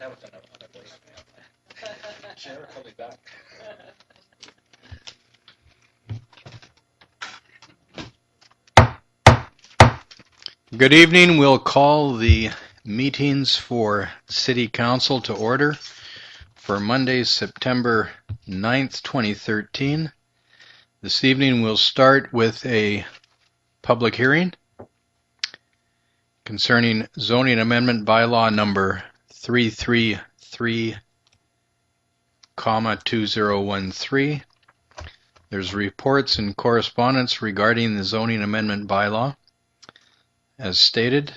That was on a voicemail. Sheriff, call me back. Good evening. We'll call the meetings for City Council to order for Monday, September 9th, 2013. This evening we'll start with a public hearing concerning zoning amendment bylaw number 333,2013. There's reports and correspondence regarding the zoning amendment bylaw. As stated,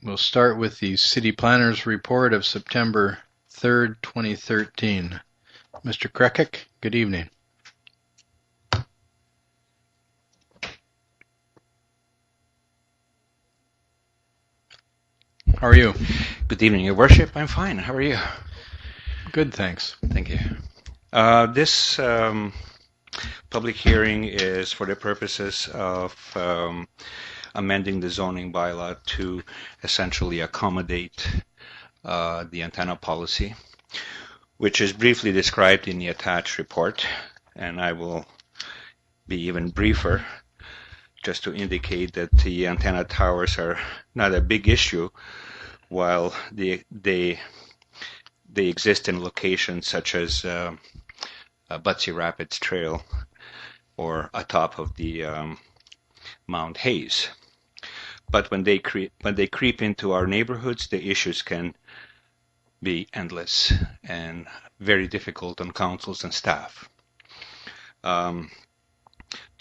we'll start with the City Planner's report of September 3rd, 2013. Mr. Krekic, good evening. How are you? Good evening, Your Worship. I'm fine. How are you? Good, thanks. Thank you. This public hearing is for the purposes of amending the zoning bylaw to essentially accommodate the antenna policy, which is briefly described in the attached report, and I will be even briefer just to indicate that the antenna towers are not a big issue while they exist in locations such as Butsy Rapids Trail or atop of the Mount Hayes. But when they creep into our neighborhoods, the issues can be endless and very difficult on councils and staff. To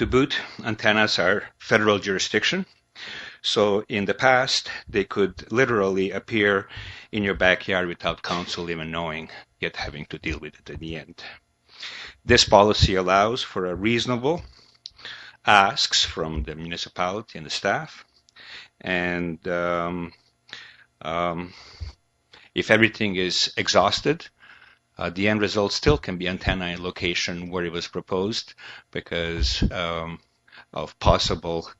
boot, antennas are federal jurisdiction. So in the past, they could literally appear in your backyard without council even knowing, yet having to deal with it in the end. This policy allows for a reasonable asks from the municipality and the staff. And if everything is exhausted, the end result still can be antenna in location where it was proposed because of possible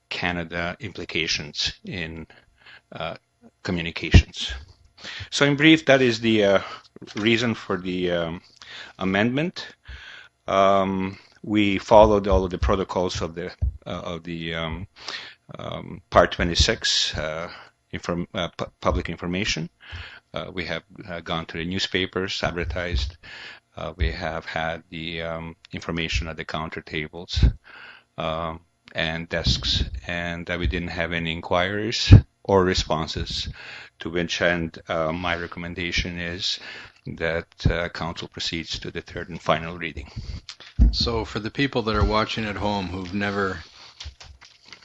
Canada implications in communications. So in brief, that is the reason for the amendment. We followed all of the protocols of the Part 26 public information. We have gone to the newspapers, advertised. We have had the information at the counter tables and desks, and we didn't have any inquiries or responses, to which end my recommendation is that council proceeds to the third and final reading. So for the people that are watching at home who've never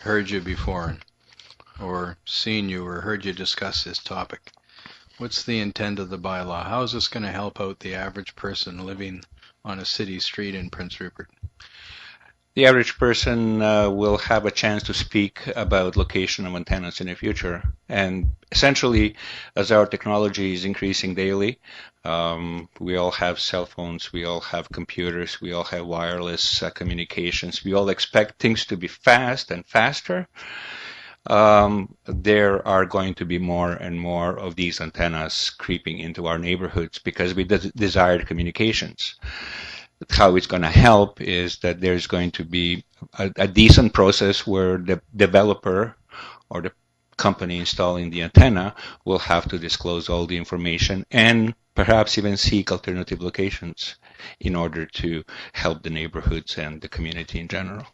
heard you before or seen you or heard you discuss this topic, what's the intent of the bylaw? How is this going to help out the average person living on a city street in Prince Rupert? The average person will have a chance to speak about location of antennas in the future. And essentially, as our technology is increasing daily, we all have cell phones, we all have computers, we all have wireless communications. We all expect things to be fast and faster. There are going to be more and more of these antennas creeping into our neighborhoods because we desire communications. How it's going to help is that there's going to be a decent process where the developer or the company installing the antenna will have to disclose all the information and perhaps even seek alternative locations in order to help the neighborhoods and the community in general.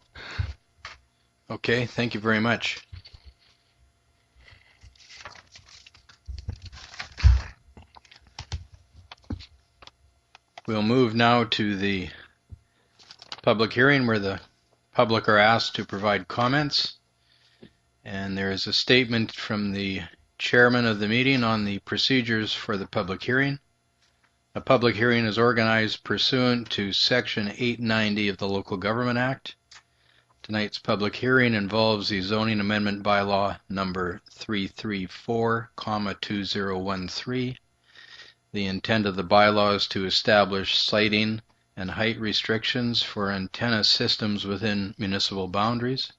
Okay, thank you very much. We'll move now to the public hearing where the public are asked to provide comments. And there is a statement from the chairman of the meeting on the procedures for the public hearing. A public hearing is organized pursuant to Section 890 of the Local Government Act. Tonight's public hearing involves the zoning amendment bylaw number 334,2013. The intent of the bylaw is to establish siting and height restrictions for antenna systems within municipal boundaries.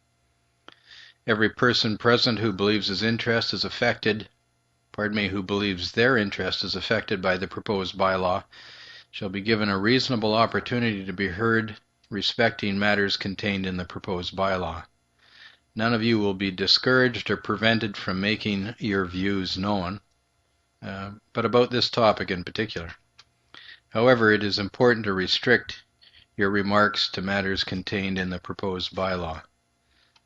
Every person present who believes his interest is affected who believes their interest is affected by the proposed bylaw shall be given a reasonable opportunity to be heard respecting matters contained in the proposed bylaw. None of you will be discouraged or prevented from making your views known, but about this topic in particular. However, it is important to restrict your remarks to matters contained in the proposed bylaw.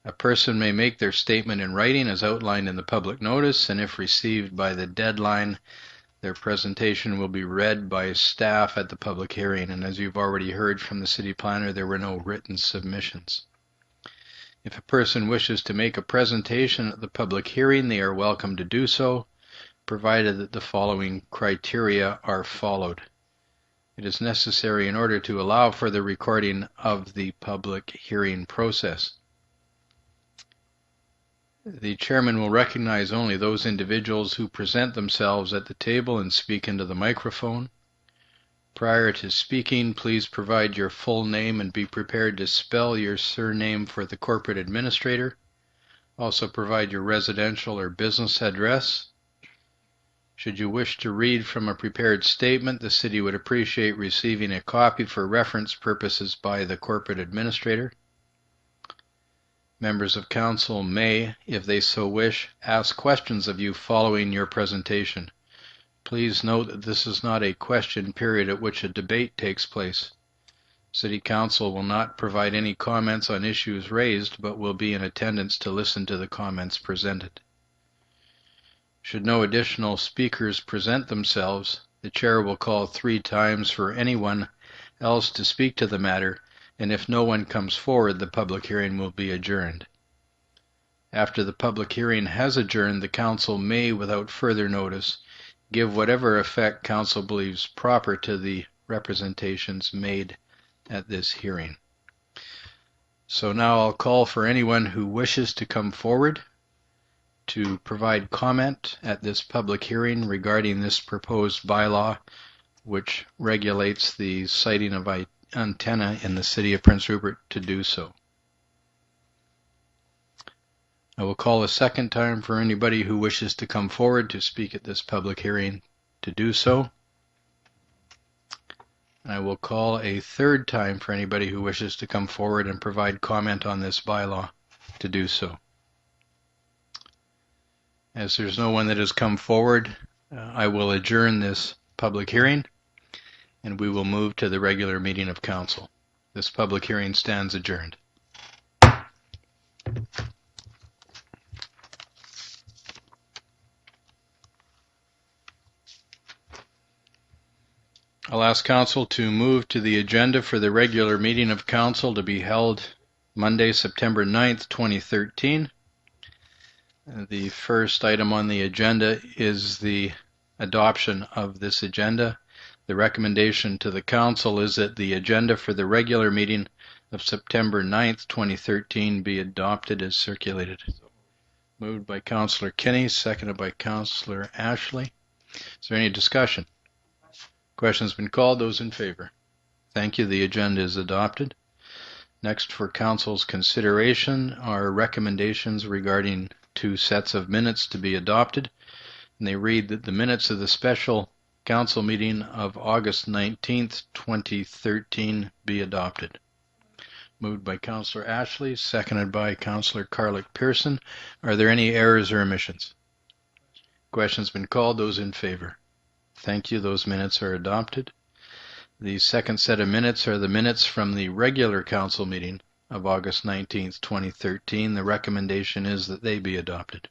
A person may make their statement in writing as outlined in the public notice, and if received by the deadline, their presentation will be read by staff at the public hearing. And as you've already heard from the city planner, there were no written submissions. If a person wishes to make a presentation at the public hearing, they are welcome to do so, provided that the following criteria are followed. It is necessary in order to allow for the recording of the public hearing process. The chairman will recognize only those individuals who present themselves at the table and speak into the microphone. Prior to speaking, please provide your full name and be prepared to spell your surname for the corporate administrator. Also provide your residential or business address. Should you wish to read from a prepared statement, the city would appreciate receiving a copy for reference purposes by the corporate administrator. Members of council may, if they so wish, ask questions of you following your presentation. Please note that this is not a question period at which a debate takes place. City Council will not provide any comments on issues raised, but will be in attendance to listen to the comments presented. Should no additional speakers present themselves, the chair will call 3 times for anyone else to speak to the matter, and if no one comes forward, the public hearing will be adjourned. After the public hearing has adjourned, the council may, without further notice, give whatever effect council believes proper to the representations made at this hearing. So now I'll call for anyone who wishes to come forward to provide comment at this public hearing regarding this proposed bylaw, which regulates the siting of antenna in the city of Prince Rupert, to do so. I will call a second time for anybody who wishes to come forward to speak at this public hearing to do so. I will call a third time for anybody who wishes to come forward and provide comment on this bylaw to do so. As there's no one that has come forward, I will adjourn this public hearing and we will move to the regular meeting of council. This public hearing stands adjourned. I'll ask council to move to the agenda for the regular meeting of council to be held Monday, September 9th, 2013. The first item on the agenda is the adoption of this agenda. The recommendation to the council is that the agenda for the regular meeting of September 9th, 2013 be adopted as circulated. Moved by Councillor Kinney, seconded by Councillor Ashley. Is there any discussion? Question's been called. Those in favor? Thank you. The agenda is adopted. Next for council's consideration are recommendations regarding 2 sets of minutes to be adopted. And they read that the minutes of the special council meeting of August 19th, 2013 be adopted. Moved by Councillor Ashley, seconded by Councillor Carlick-Pearson. Are there any errors or omissions? Question's been called. Those in favor? Thank you. Those minutes are adopted. The second set of minutes are the minutes from the regular council meeting of August 19th, 2013. The recommendation is that they be adopted.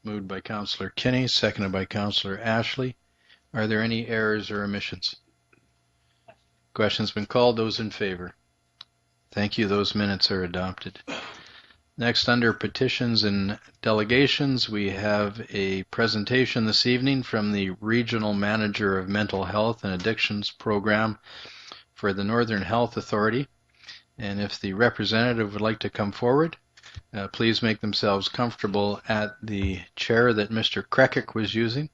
Moved by Councillor Kinney, seconded by Councillor Ashley. Are there any errors or omissions? Question's been called. Those in favor? Thank you. Those minutes are adopted. Next, under petitions and delegations, we have a presentation this evening from the Regional Manager of Mental Health and Addictions Program for the Northern Health Authority. And if the representative would like to come forward, please make themselves comfortable at the chair that Mr. Krekic was using.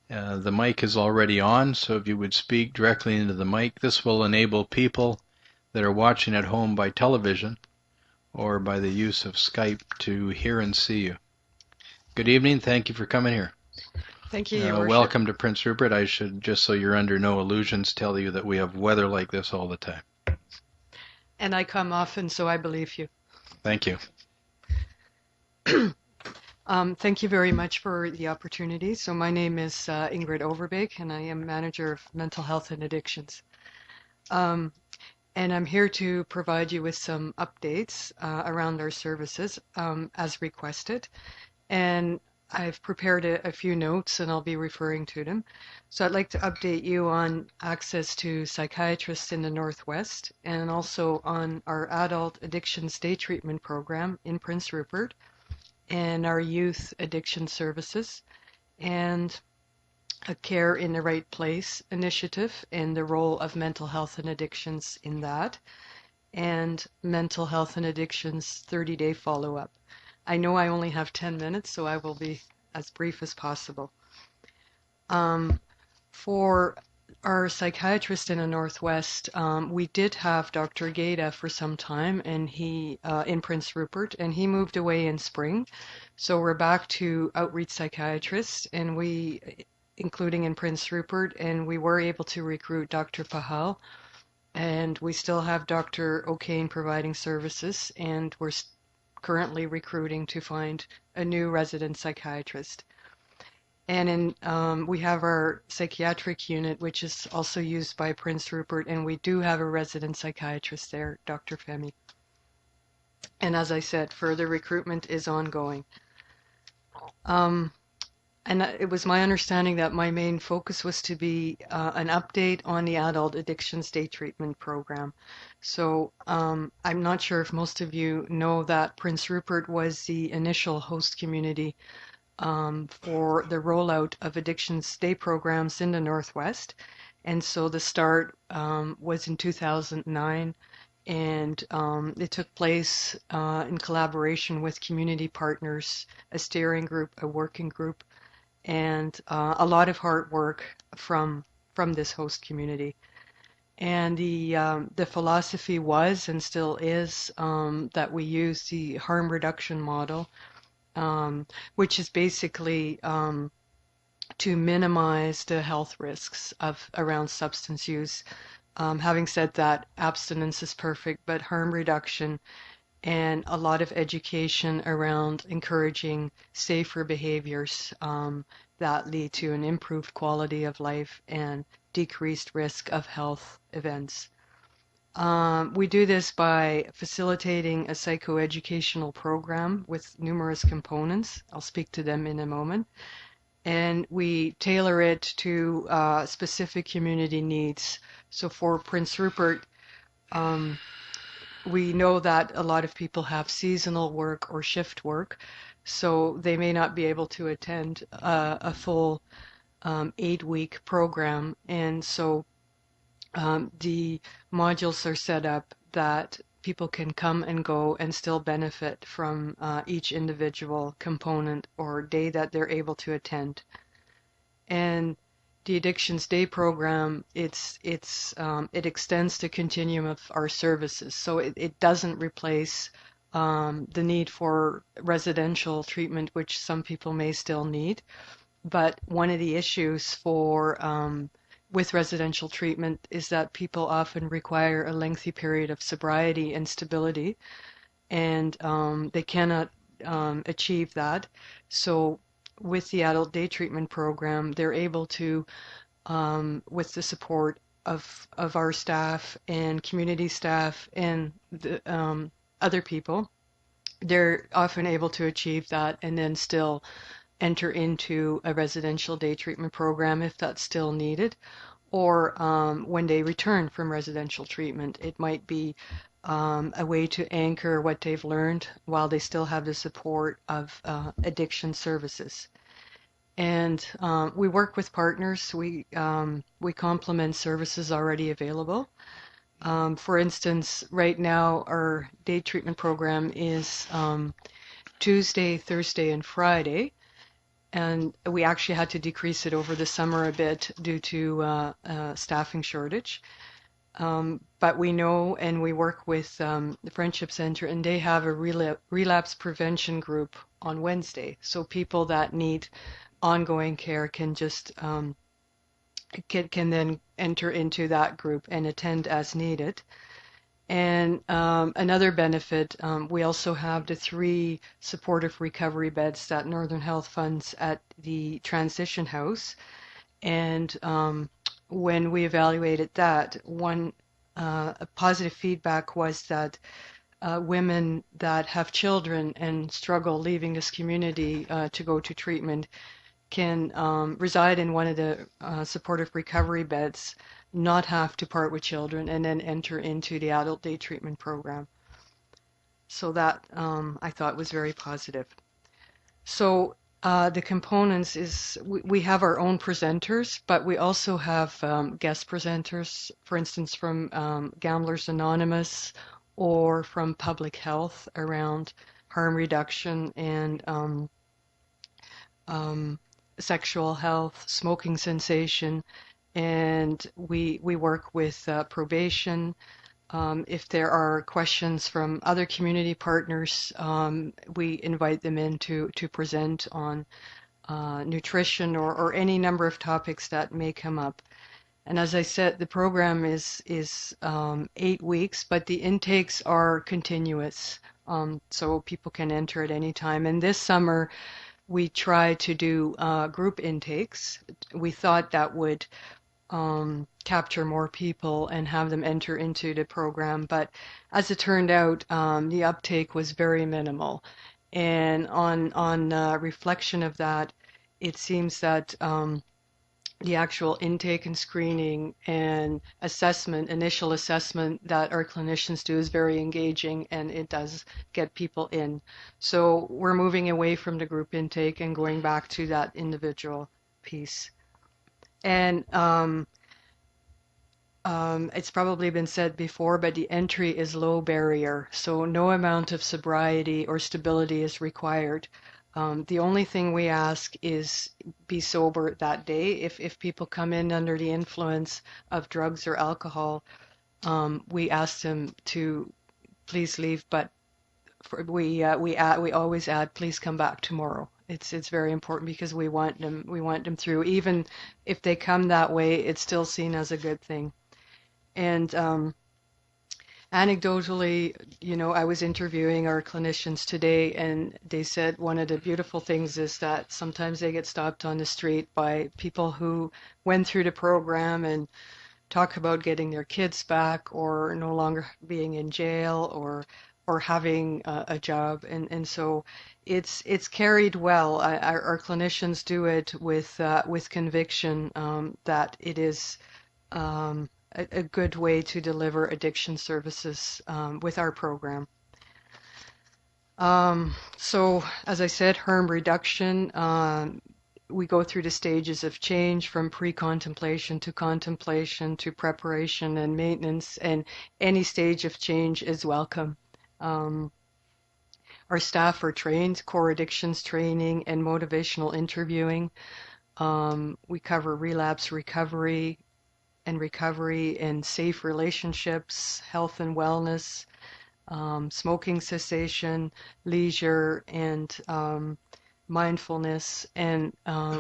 The mic is already on, so if you would speak directly into the mic, this will enable people that are watching at home by television or by the use of Skype to hear and see you. Good evening. Thank you for coming here. Thank you, Your Worship. Welcome to Prince Rupert. I should, just so you're under no illusions, tell you that we have weather like this all the time. And I come often, so I believe you. Thank you. Thank you very much for the opportunity. So my name is Ingrid Overbeek, and I am Manager of Mental Health and Addictions. And I'm here to provide you with some updates around our services as requested. And I've prepared a few notes, and I'll be referring to them. So I'd like to update you on access to psychiatrists in the Northwest, and also on our adult addictions day treatment program in Prince Rupert, and our youth addiction services, and a Care in the Right Place initiative and the role of mental health and addictions in that, and mental health and addictions 30-day follow-up. I know I only have 10 minutes, so I will be as brief as possible. For our psychiatrist in the Northwest, we did have Dr. Gata for some time, and he in Prince Rupert, and he moved away in spring. So we're back to outreach psychiatrists, and including in Prince Rupert, and we were able to recruit Dr. Pahal, and we still have Dr. O'Kane providing services, and we're currently recruiting to find a new resident psychiatrist. And we have our psychiatric unit, which is also used by Prince Rupert, and we do have a resident psychiatrist there, Dr. Femi. And as I said, further recruitment is ongoing. And it was my understanding that my main focus was to be an update on the adult addictions day treatment program. So I'm not sure if most of you know that Prince Rupert was the initial host community for the rollout of addictions day programs in the Northwest. And so the start was in 2009, and it took place in collaboration with community partners, a steering group, a working group, and a lot of hard work from this host community. And the philosophy was and still is that we use the harm reduction model, which is basically to minimize the health risks around substance use. Having said that, abstinence is perfect, but harm reduction and a lot of education around encouraging safer behaviors that lead to an improved quality of life and decreased risk of health events. We do this by facilitating a psychoeducational program with numerous components. I'll speak to them in a moment. And we tailor it to specific community needs. So for Prince Rupert, we know that a lot of people have seasonal work or shift work, so they may not be able to attend a full 8-week program. And so the modules are set up that people can come and go and still benefit from each individual component or day that they're able to attend. And the Addictions Day program, it extends the continuum of our services. So it doesn't replace the need for residential treatment, which some people may still need. But one of the issues with residential treatment is that people often require a lengthy period of sobriety and stability, and they cannot achieve that. So with the adult day treatment program, they're able to, with the support of our staff and community staff and the, other people, they're often able to achieve that and then still enter into a residential day treatment program if that's still needed. Or when they return from residential treatment, it might be a way to anchor what they've learned while they still have the support of addiction services. And we work with partners. We complement services already available. For instance, right now our day treatment program is Tuesday, Thursday, and Friday. And we actually had to decrease it over the summer a bit due to staffing shortage. But we know, and we work with the Friendship Center, and they have a relapse prevention group on Wednesday. So people that need ongoing care can just can then enter into that group and attend as needed. And another benefit, we also have the 3 supportive recovery beds that Northern Health funds at the Transition House. And when we evaluated that, one positive feedback was that women that have children and struggle leaving this community to go to treatment can reside in one of the supportive recovery beds, not have to part with children, and then enter into the adult day treatment program. So that I thought was very positive. So the components is we have our own presenters, but we also have guest presenters, for instance, from Gamblers Anonymous or from Public Health around harm reduction and sexual health, smoking cessation, and we work with probation. If there are questions from other community partners, we invite them in to present on nutrition or any number of topics that may come up. And as I said, the program is 8 weeks, but the intakes are continuous, so people can enter at any time. And this summer, we try to do group intakes. We thought that would capture more people and have them enter into the program, but as it turned out, the uptake was very minimal. And on reflection of that, it seems that the actual intake and screening and assessment, initial assessment that our clinicians do is very engaging, and it does get people in. So we're moving away from the group intake and going back to that individual piece. And it's probably been said before, but the entry is low barrier, so no amount of sobriety or stability is required. The only thing we ask is be sober that day. If people come in under the influence of drugs or alcohol, we ask them to please leave, but we always add, please come back tomorrow. It's very important because we want them through. Even if they come that way, it's still seen as a good thing. And anecdotally, I was interviewing our clinicians today, and they said one of the beautiful things is that sometimes they get stopped on the street by people who went through the program and talk about getting their kids back or no longer being in jail or having a job. And so it's carried well. Our clinicians do it with conviction that it is a good way to deliver addiction services with our program. So, as I said, harm reduction, we go through the stages of change from pre-contemplation to contemplation to preparation and maintenance, and any stage of change is welcome. Our staff are trained, core addictions training and motivational interviewing. We cover relapse recovery and safe relationships, health and wellness, smoking cessation, leisure, and mindfulness, and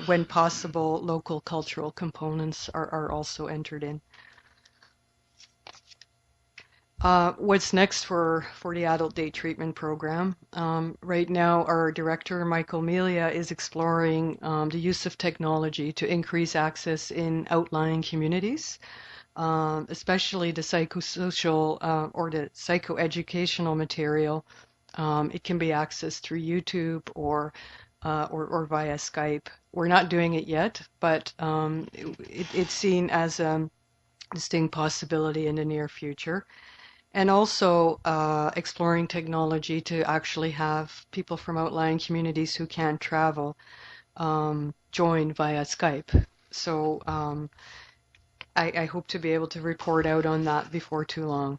when possible, local cultural components are also entered in. What's next for the adult day treatment program? Right now, our director, Michael Melia, is exploring the use of technology to increase access in outlying communities, especially the psychosocial or the psychoeducational material. It can be accessed through YouTube or via Skype. We're not doing it yet, but it's seen as a distinct possibility in the near future. And also exploring technology to actually have people from outlying communities who can't travel join via Skype. So I hope to be able to report out on that before too long.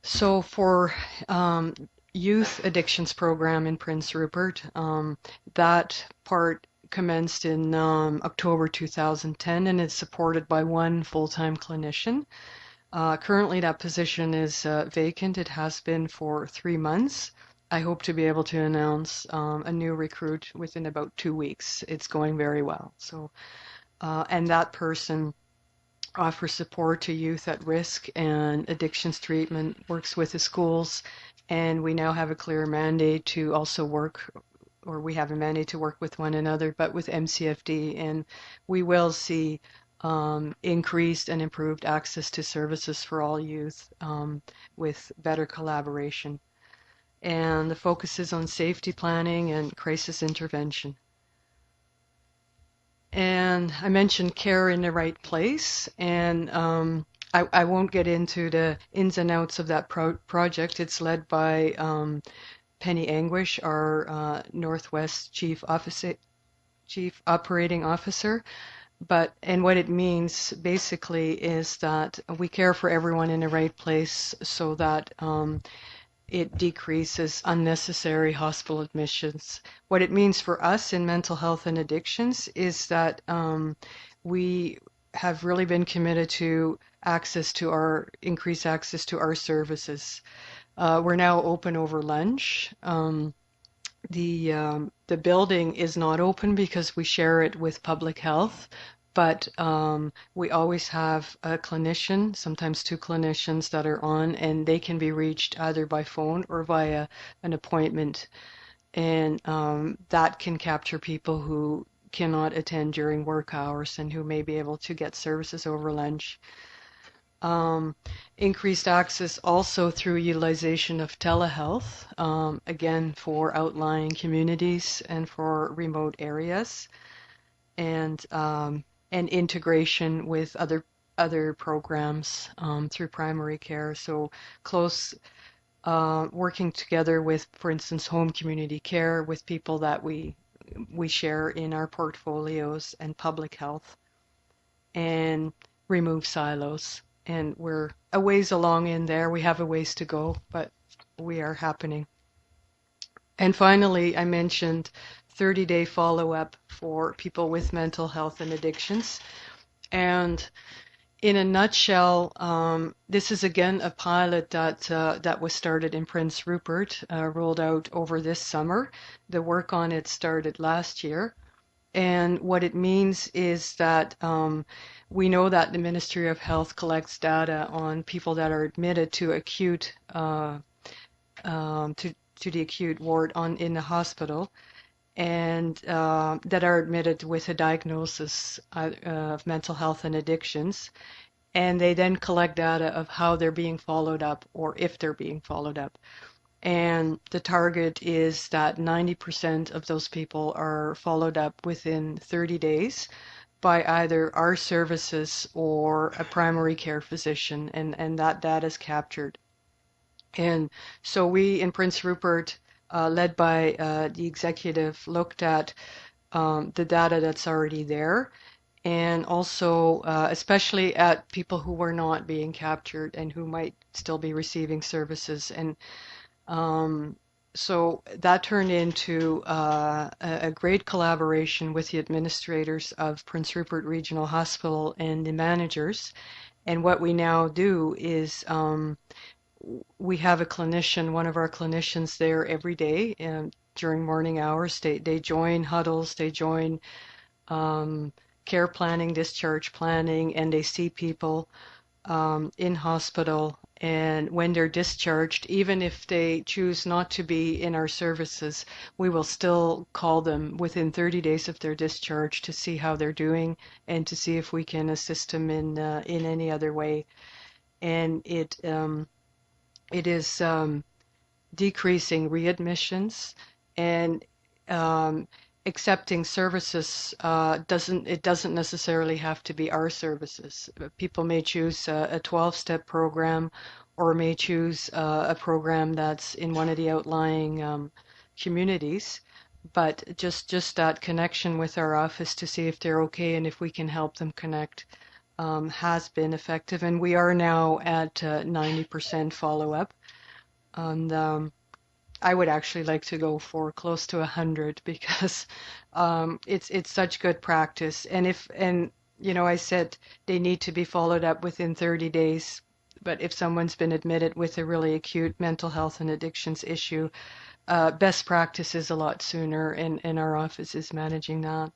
So for youth addictions program in Prince Rupert, that part commenced in October 2010, and it's supported by one full-time clinician. Currently, that position is vacant. It has been for 3 months. I hope to be able to announce a new recruit within about 2 weeks. It's going very well. So, and that person offers support to youth at risk and addictions treatment, works with the schools, and we now have a clear mandate to also work, or we have a mandate to work with one another, but with MCFD, and we will see increased and improved access to services for all youth with better collaboration. And the focus is on safety planning and crisis intervention. And I mentioned care in the right place, and I won't get into the ins and outs of that project. It's led by Penny Anguish, our Northwest Chief Operating Officer. And what it means basically is that we care for everyone in the right place so that it decreases unnecessary hospital admissions. What it means for us in mental health and addictions is that we have really been committed to increased access to our services. We're now open over lunch. The building is not open because we share it with public health, but we always have a clinician, sometimes two clinicians that are on, and they can be reached either by phone or via an appointment. And that can capture people who cannot attend during work hours and who may be able to get services over lunch. Increased access also through utilization of telehealth, again for outlying communities and for remote areas, and integration with other programs through primary care. So close working together with, for instance, home community care with people that we share in our portfolios, and public health, and remove silos. And we're a ways along in there. We have a ways to go, but we are happening. And finally, I mentioned 30-day follow-up for people with mental health and addictions. And in a nutshell, this is again a pilot that was started in Prince Rupert, rolled out over this summer. The work on it started last year. And what it means is that we know that the Ministry of Health collects data on people that are admitted to acute to the acute ward in the hospital, and that are admitted with a diagnosis of mental health and addictions. And they then collect data of how they're being followed up, or if they're being followed up. And the target is that 90% of those people are followed up within 30 days by either our services or a primary care physician, and that data is captured. And so we in Prince Rupert, led by the executive, looked at the data that's already there, and also especially at people who were not being captured and who might still be receiving services. And so that turned into a great collaboration with the administrators of Prince Rupert Regional Hospital and the managers. And what we now do is we have a clinician, one of our clinicians there every day, and during morning hours. They join huddles, they join care planning, discharge planning, and they see people in hospital. And when they're discharged, even if they choose not to be in our services, we will still call them within 30 days of their discharge to see how they're doing and to see if we can assist them in any other way. And it is decreasing readmissions, and accepting services doesn't necessarily have to be our services. People may choose a 12-step program, or may choose a program that's in one of the outlying communities. But just that connection with our office to see if they're okay and if we can help them connect has been effective. And we are now at 90% follow-up. And I would actually like to go for close to 100, because it's such good practice. And I said they need to be followed up within 30 days. But if someone's been admitted with a really acute mental health and addictions issue, best practices a lot sooner, and our office is managing that.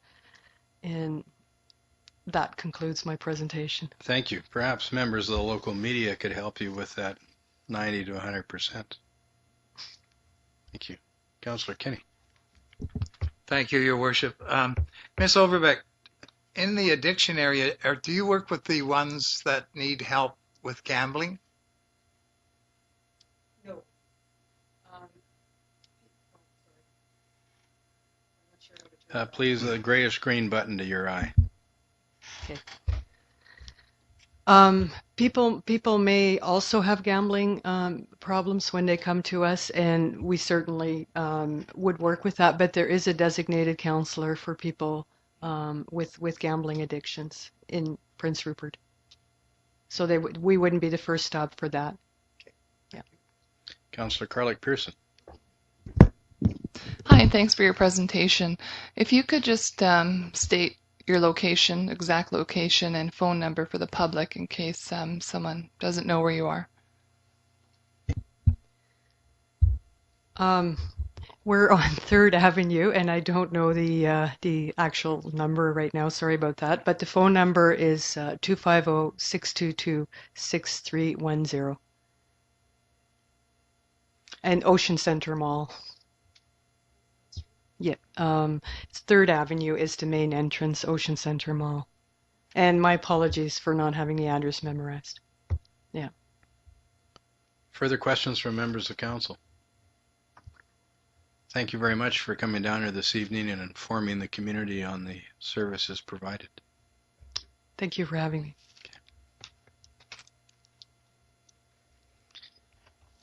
And that concludes my presentation. Thank you. Perhaps members of the local media could help you with that 90 to 100%. Thank you. Councillor Kinney. Thank you, Your Worship. Ms. Overbeck, in the addiction area, do you work with the ones that need help with gambling? No. Please, the grayish green button to your eye. Okay. People may also have gambling problems when they come to us, and we certainly would work with that. But there is a designated counselor for people with gambling addictions in Prince Rupert, so we wouldn't be the first stop for that. Yeah. Councillor Carlick Pearson. Hi, and thanks for your presentation. If you could just state your location, exact location, and phone number for the public in case someone doesn't know where you are. We're on 3rd Avenue, and I don't know the actual number right now. Sorry about that. But the phone number is 250-622-6310. And Ocean Center Mall. Yeah, it's 3rd Avenue is the main entrance, Ocean Center Mall. And my apologies for not having the address memorized. Yeah. Further questions from members of council? Thank you very much for coming down here this evening and informing the community on the services provided. Thank you for having me.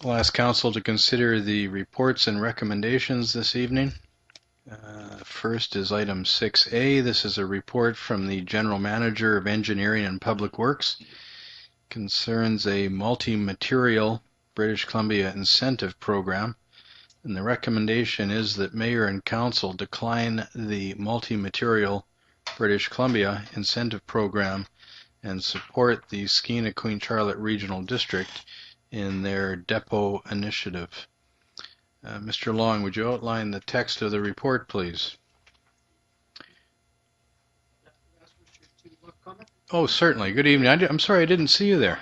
I'll ask council to consider the reports and recommendations this evening. First is item 6A. This is a report from the General Manager of Engineering and Public Works. Concerns a multi-material British Columbia incentive program. And the recommendation is that Mayor and Council decline the multi-material British Columbia incentive program and support the Skeena Queen Charlotte Regional District in their depot initiative. Mr. Long, would you outline the text of the report, please? Oh, certainly. Good evening. I'm sorry I didn't see you there.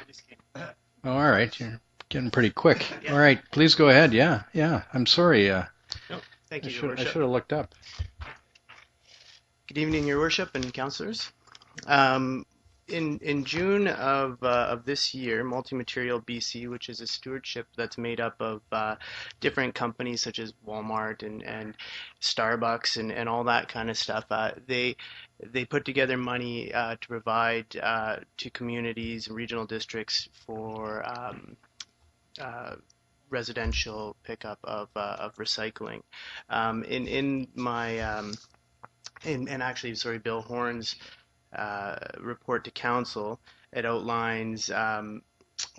Oh, all right. You're getting pretty quick. All right. Please go ahead. Yeah. I'm sorry. No, thank you, Your Worship. I should have looked up. Good evening, Your Worship and councillors. In June of this year, Multi-Material BC, which is a stewardship that's made up of different companies such as Walmart and Starbucks and all that kind of stuff, they put together money to provide to communities and regional districts for residential pickup of recycling. Bill Horn's report to council, it outlines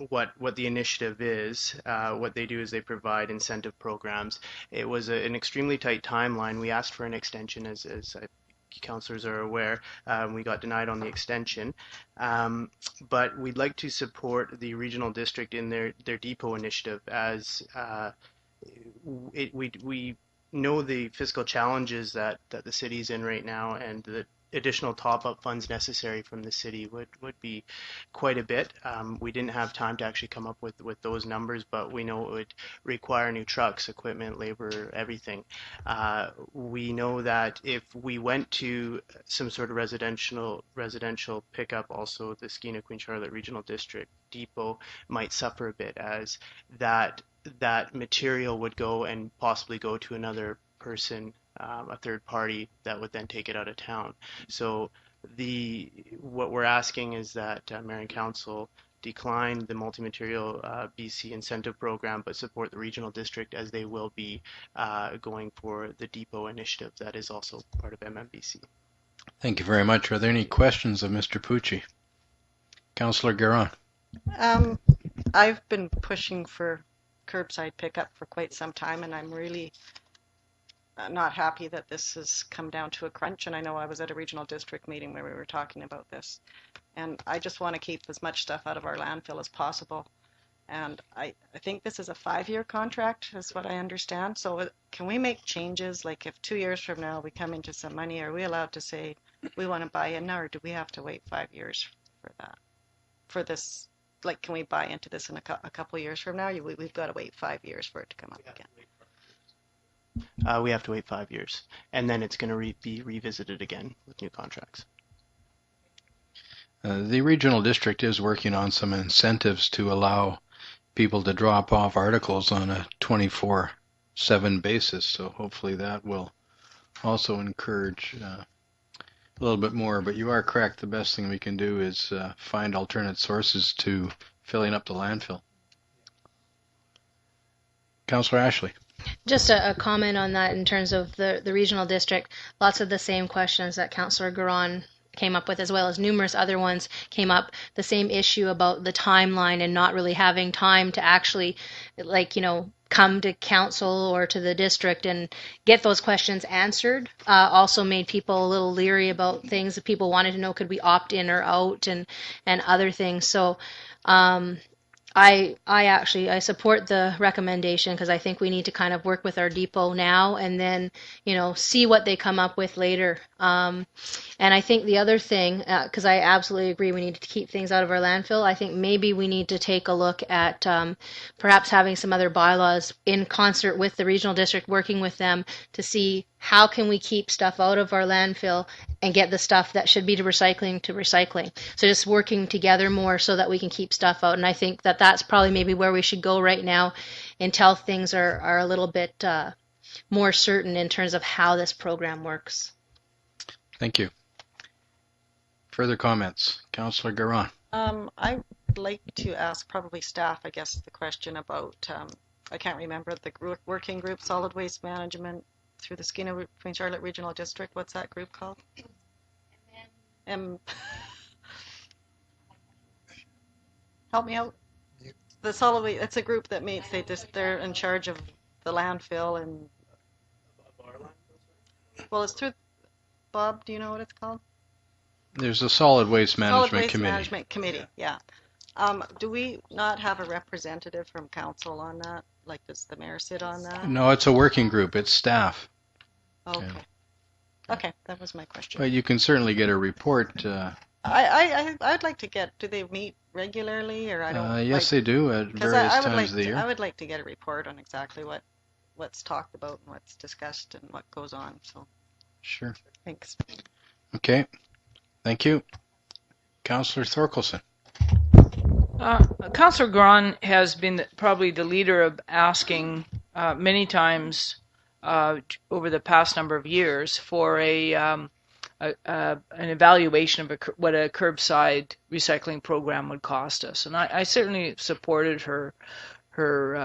what the initiative is. What they do is they provide incentive programs. It was an extremely tight timeline. We asked for an extension, as councillors are aware. We got denied on the extension, but we'd like to support the regional district in their depot initiative, as we know the fiscal challenges that the city's in right now, and the additional top-up funds necessary from the city would be quite a bit. We didn't have time to actually come up with those numbers, but we know it would require new trucks, equipment, labor, everything. We know that if we went to some sort of residential pickup, also the Skeena Queen Charlotte Regional District depot might suffer a bit, as that material would go and possibly go to another person, a third party that would then take it out of town. So what we're asking is that Mayor and Council decline the multi-material BC incentive program, but support the regional district, as they will be going for the depot initiative that is also part of MMBC. Thank you very much. Are there any questions of Mr. Pucci? Councillor Guerin. I've been pushing for curbside pickup for quite some time, and I'm really not happy that this has come down to a crunch. And I know I was at a regional district meeting where we were talking about this, and I just want to keep as much stuff out of our landfill as possible. And I think this is a 5-year contract, is what I understand. So can we make changes? Like if 2 years from now we come into some money, are we allowed to say we want to buy in now, or do we have to wait 5 years for that? For this, like, can we buy into this in a couple years from now? We've got to wait 5 years for it to come up again. We have to wait 5 years, and then it's going to be revisited again with new contracts. The regional district is working on some incentives to allow people to drop off articles on a 24/7 basis. So hopefully that will also encourage a little bit more. But you are correct. The best thing we can do is find alternate sources to filling up the landfill. Councillor Ashley. Just a comment on that in terms of the regional district. Lots of the same questions that Councillor Garon came up with, as well as numerous other ones came up. The same issue about the timeline and not really having time to actually, like, come to council or to the district and get those questions answered. Also made people a little leery about things that people wanted to know, could we opt in or out, and other things. So I support the recommendation, because I think we need to kind of work with our depot now and then, see what they come up with later. And I think the other thing, because I absolutely agree we need to keep things out of our landfill, I think maybe we need to take a look at perhaps having some other bylaws in concert with the regional district, working with them to see how can we keep stuff out of our landfill and get the stuff that should be to recycling. So just working together more so that we can keep stuff out. And I think that that's probably maybe where we should go right now until things are a little bit more certain in terms of how this program works. Thank you. Further comments? Councillor Garon. I'd like to ask probably staff, I guess, the question about, I can't remember, the working group, solid waste management through the Skeena Queen Charlotte Regional District. What's that group called? Help me out. The solid waste, it's a group that meets, they're in charge of the landfill and, well, it's through, Bob, do you know what it's called? There's a solid waste management Solid waste committee. management committee, yeah. Do we not have a representative from council on that? Like, does the mayor sit on that? No, it's a working group. It's staff. Okay. Yeah. Okay, that was my question. But you can certainly get a report. I'd like to get, do they meet regularly, or I don't? Yes, they do at various times of the year. I would like to get a report on exactly what's talked about and what's discussed and what goes on, so. Sure. Thanks. Okay. Thank you. Councillor Thorkelson. Councillor Garon has been probably the leader of asking many times over the past number of years for an evaluation of what a curbside recycling program would cost us, and I certainly supported her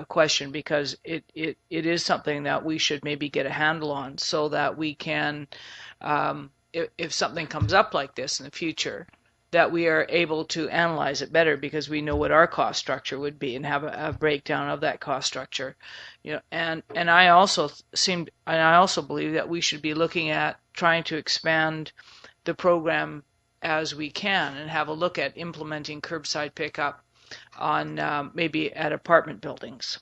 question, because it is something that we should maybe get a handle on, so that we can, if something comes up like this in the future, that we are able to analyze it better, because we know what our cost structure would be and have a breakdown of that cost structure. And I also believe that we should be looking at trying to expand the program as we can and have a look at implementing curbside pickup on maybe at apartment buildings.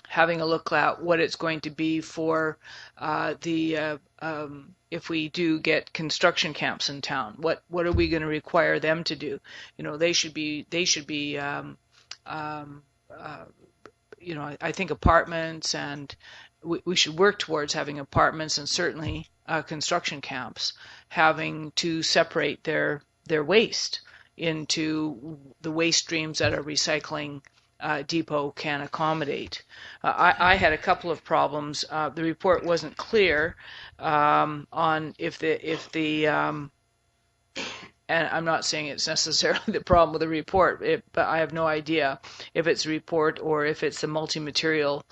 Having a look at what it's going to be for if we do get construction camps in town, what are we going to require them to do? They should be I think apartments, and we should work towards having apartments, and certainly construction camps having to separate their waste into the waste streams that a recycling depot can accommodate. I had a couple of problems. The report wasn't clear on if the and I'm not saying it's necessarily the problem with the report, but I have no idea if it's a report or if it's the multi-material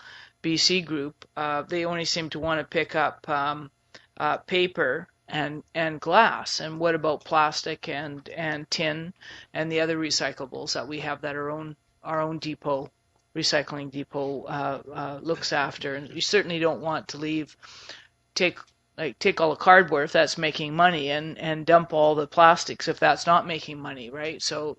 BC group. They only seem to want to pick up paper and glass, and what about plastic and tin and the other recyclables that we have that our own depot, recycling depot, looks after? And you certainly don't want to take all the cardboard if that's making money, and dump all the plastics if that's not making money, right? So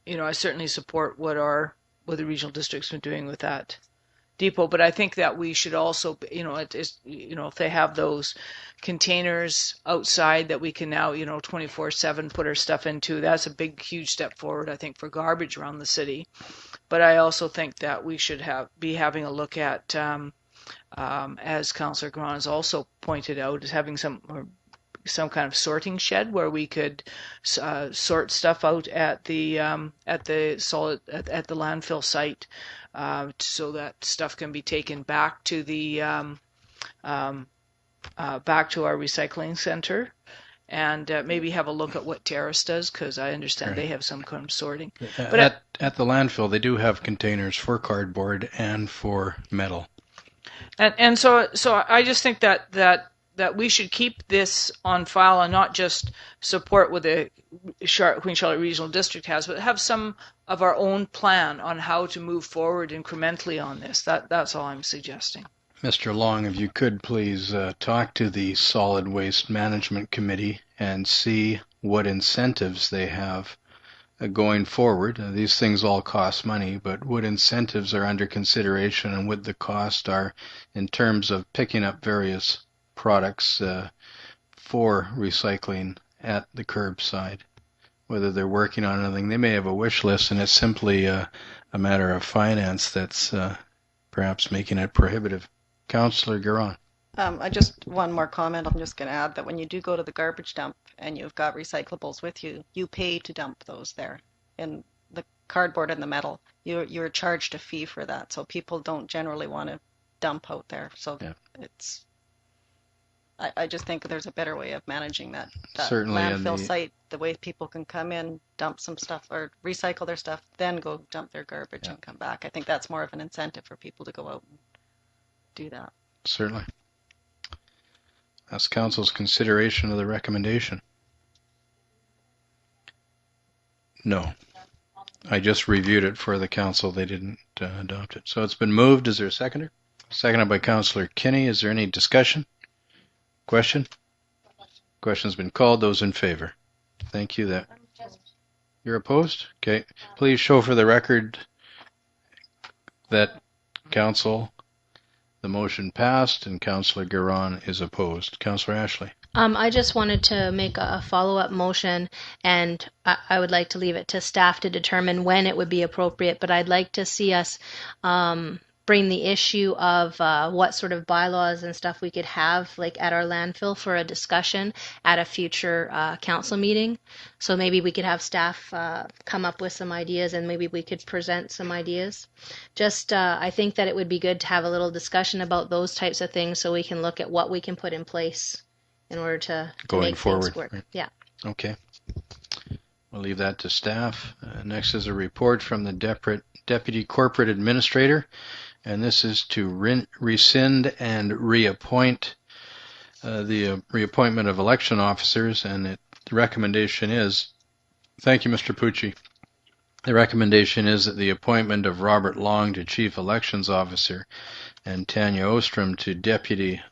I certainly support what the regional district's been doing with that depot, but I think that we should also, if they have those containers outside that we can now, 24/7 put our stuff into, that's a big, huge step forward, I think, for garbage around the city. But I also think that we should be having a look at, as Councillor Garon has also pointed out, is having some kind of sorting shed where we could sort stuff out at the landfill site, so that stuff can be taken back to the back to our recycling center, and maybe have a look at what Terrace does, because I understand they have some kind of sorting. But At the landfill, they do have containers for cardboard and for metal. And so I just think that we should keep this on file and not just support what the Queen Charlotte Regional District has, but have some of our own plan on how to move forward incrementally on this. That's all I'm suggesting. Mr. Long, if you could please talk to the Solid Waste Management Committee and see what incentives they have going forward. These things all cost money, but what incentives are under consideration and what the cost are in terms of picking up various products for recycling at the curbside, whether they're working on anything. They may have a wish list and it's simply a matter of finance that's perhaps making it prohibitive. Councillor Garon. One more comment. I'm just going to add that when you do go to the garbage dump and you've got recyclables with you, you pay to dump those there. In the cardboard and the metal, you're charged a fee for that. So people don't generally want to dump out there. So yeah. I just think there's a better way of managing that Certainly landfill site, the way people can come in, dump some stuff or recycle their stuff, then go dump their garbage and come back. I think that's more of an incentive for people to go out and do that. Certainly. Ask Council's consideration of the recommendation. No. I just reviewed it for the Council. They didn't adopt it. So it's been moved. Is there a seconder? Seconded by Councillor Kinney. Is there any discussion? Question? Question's been called. Those in favor? Thank you. You're opposed? Okay. Please show for the record that Council, the motion passed and Councillor Garon is opposed. Councillor Ashley. I just wanted to make a follow-up motion, and I would like to leave it to staff to determine when it would be appropriate, but I'd like to see us bring the issue of what sort of bylaws and stuff we could have like at our landfill for a discussion at a future council meeting. So maybe we could have staff come up with some ideas, and maybe we could present some ideas. Just I think that it would be good to have a little discussion about those types of things so we can look at what we can put in place in order to going make forward. things work. Right. Yeah. Okay. We'll leave that to staff. Next is a report from the Deputy Corporate Administrator, and this is to rescind and reappoint the reappointment of election officers, and the recommendation is, thank you, Mr. Pucci. The recommendation is that the appointment of Robert Long to Chief Elections Officer and Tanya Ostrom to Deputy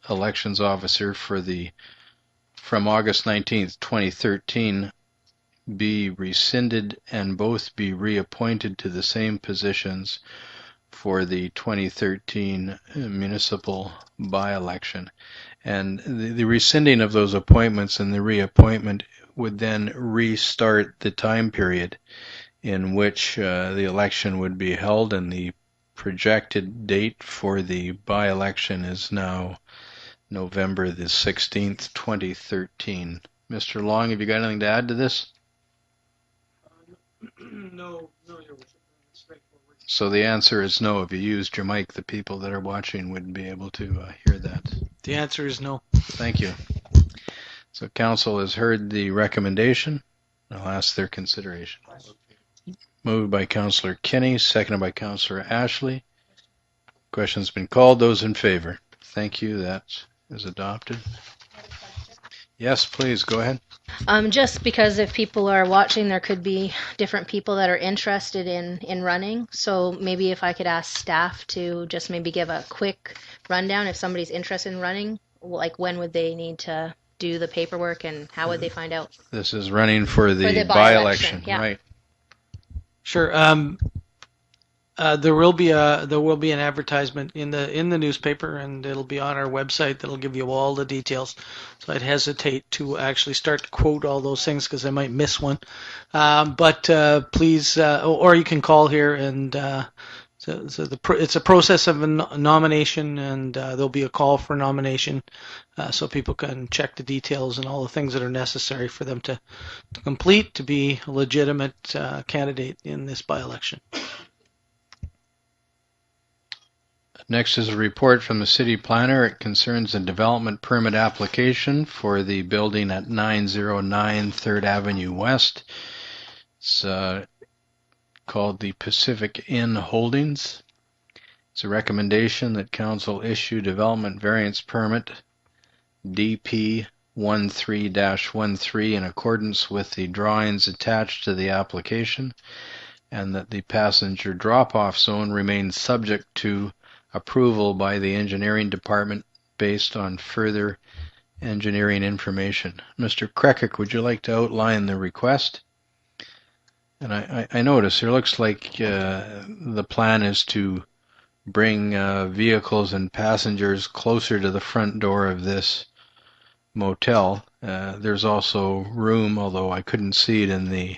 Elections Officer from August 19th, 2013 be rescinded and both be reappointed to the same positions for the 2013 municipal by-election. And the rescinding of those appointments and the reappointment would then restart the time period in which the election would be held, and the projected date for the by-election is now November the 16th, 2013. Mr. Long, have you got anything to add to this? No, Your Worship. Straightforward. So the answer is no. If you used your mic, the people that are watching wouldn't be able to hear that. The answer is no. Thank you. So Council has heard the recommendation. I'll ask their consideration. Moved by Councillor Kinney, seconded by Councillor Ashley. Question's been called. Those in favor? Thank you. That is adopted. Yes, please, go ahead. Just because if people are watching, there could be different people that are interested in running. So maybe if I could ask staff to just maybe give a quick rundown if somebody's interested in running, like when would they need to do the paperwork and how would they find out? This is running for the by-election, by-election, right? Sure. There will be an advertisement in the newspaper, and it'll be on our website that'll give you all the details. So I'd hesitate to actually start to quote all those things because I might miss one. But please, or you can call here, and it's a process of a nomination, and there'll be a call for nomination, so people can check the details and all the things that are necessary for them to complete to be a legitimate candidate in this by-election. Next is a report from the city planner. It concerns a development permit application for the building at 909 3rd Avenue West. It's called the Pacific Inn Holdings. It's a recommendation that council issue development variance permit DP 13-13 in accordance with the drawings attached to the application, and that the passenger drop-off zone remains subject to approval by the engineering department based on further engineering information. Mr. Krekic, would you like to outline the request? And I notice it looks like the plan is to bring vehicles and passengers closer to the front door of this motel. There's also room, although I couldn't see it in the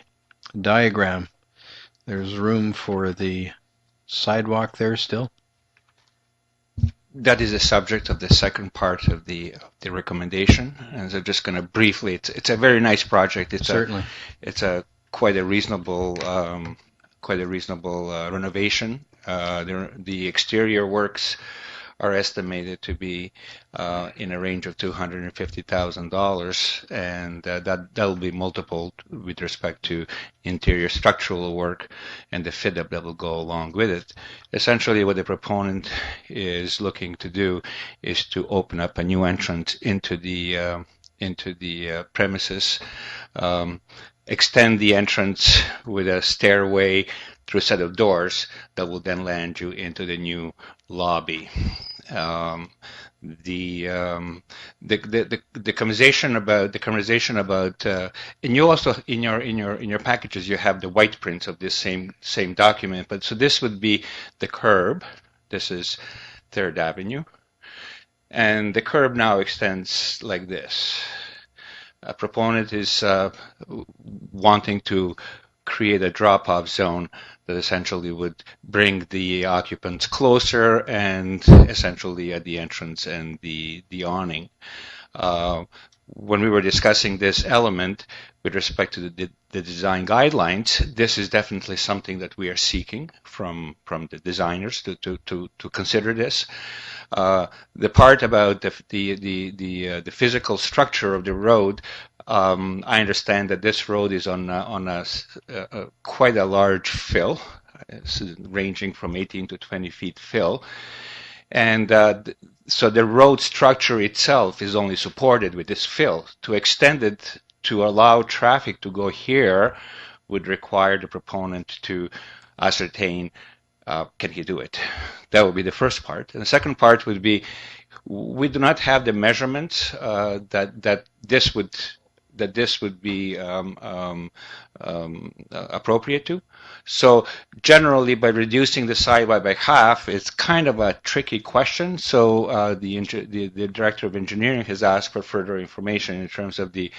diagram, there's room for the sidewalk there still. That is the subject of the second part of the recommendation, and so just going to briefly. It's a very nice project. Certainly, it's a quite a reasonable renovation. The exterior works are estimated to be in a range of $250,000, and that'll be multiple with respect to interior structural work and the fit up that will go along with it. Essentially, what the proponent is looking to do is to open up a new entrance into the premises, extend the entrance with a stairway through a set of doors that will then land you into the new lobby. The conversation about and you also in your packages you have the white print of this same document, but so this would be the curb. This is 3rd Avenue, and the curb now extends like this. A proponent is wanting to create a drop-off zone that essentially would bring the occupants closer and essentially at the entrance and the awning. When we were discussing this element with respect to the design guidelines, this is definitely something that we are seeking from the designers to consider this. The part about the physical structure of the road, I understand that this road is on a quite a large fill, ranging from 18 to 20 feet fill, and so the road structure itself is only supported with this fill. To extend it to allow traffic to go here would require the proponent to ascertain can he do it. That would be the first part, and the second part would be we do not have the measurements that this would be appropriate to. So generally, by reducing the sidewalk by half, it's kind of a tricky question. So the director of engineering has asked for further information in terms of the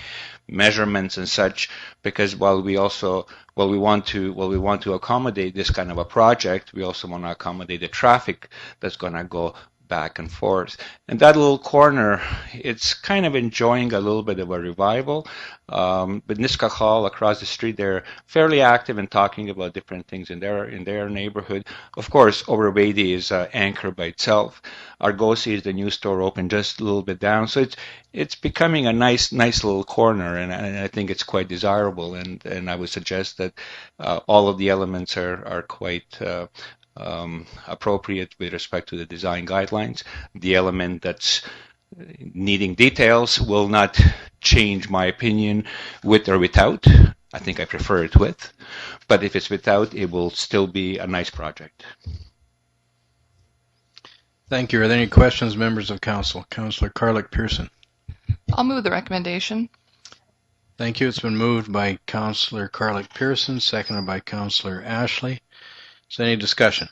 measurements and such, because while we want to accommodate this kind of a project, we also want to accommodate the traffic that's going to go back and forth. And that little corner, it's kind of enjoying a little bit of a revival. But Niska Hall across the street, they're fairly active in talking about different things in their neighborhood. Of course, Overbeatty is anchor by itself. Argosy is the new store open just a little bit down. So it's becoming a nice little corner, and I think it's quite desirable. And I would suggest that all of the elements are quite appropriate with respect to the design guidelines. The element that's needing details will not change my opinion with or without. I think I prefer it with, but if it's without, it will still be a nice project. Thank you. Are there any questions, members of council? Councillor Carlick-Pearson. I'll move the recommendation. Thank you. It's been moved by Councillor Carlick Pearson, seconded by Councillor Ashley. Is there any discussion?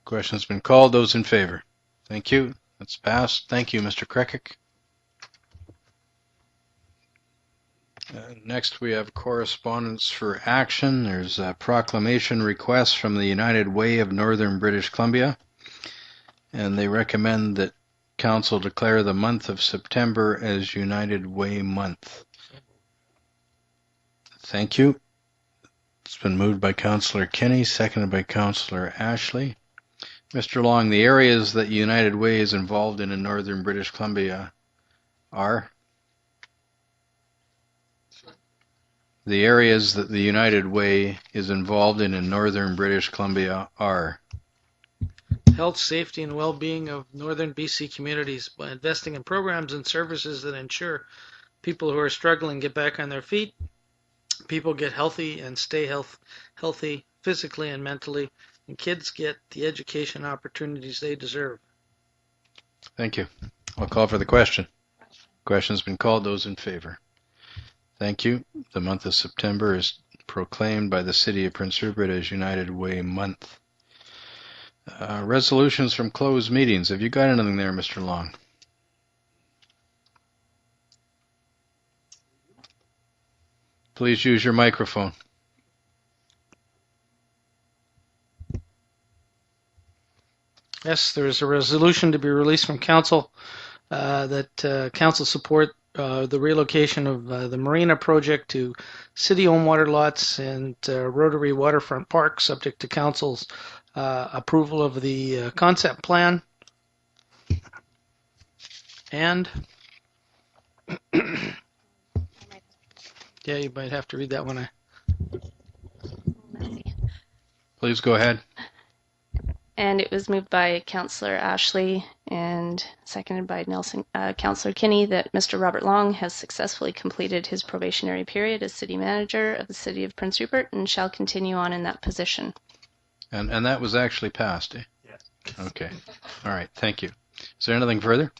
Question's been called. Those in favor? Thank you. That's passed. Thank you, Mr. Krekic. Next, we have correspondence for action. There's a proclamation request from the United Way of Northern British Columbia, and they recommend that Council declare the month of September as United Way Month. Thank you. It's been moved by Councillor Kinney, seconded by Councillor Ashley. Mr. Long, the areas that United Way is involved in Northern British Columbia are? The areas that the United Way is involved in Northern British Columbia are? Health, safety, and well-being of northern BC communities by investing in programs and services that ensure people who are struggling get back on their feet, people get healthy and stay healthy physically and mentally, and kids get the education opportunities they deserve. Thank you. I'll call for the question. Question's been called. Those in favor? Thank you. The month of September is proclaimed by the City of Prince Rupert as United Way Month. Resolutions from closed meetings. Have you got anything there, Mr. Long? Please use your microphone. Yes, there is a resolution to be released from Council that Council support the relocation of the Marina project to city-owned water lots and Rotary Waterfront Park, subject to Council's approval of the concept plan. And yeah, you might have to read that one. Please go ahead. And it was moved by Councillor Ashley and seconded by Councillor Kinney that Mr. Robert Long has successfully completed his probationary period as City Manager of the City of Prince Rupert and shall continue on in that position. And that was actually passed, eh? Yes. Okay. All right. Thank you. Is there anything further?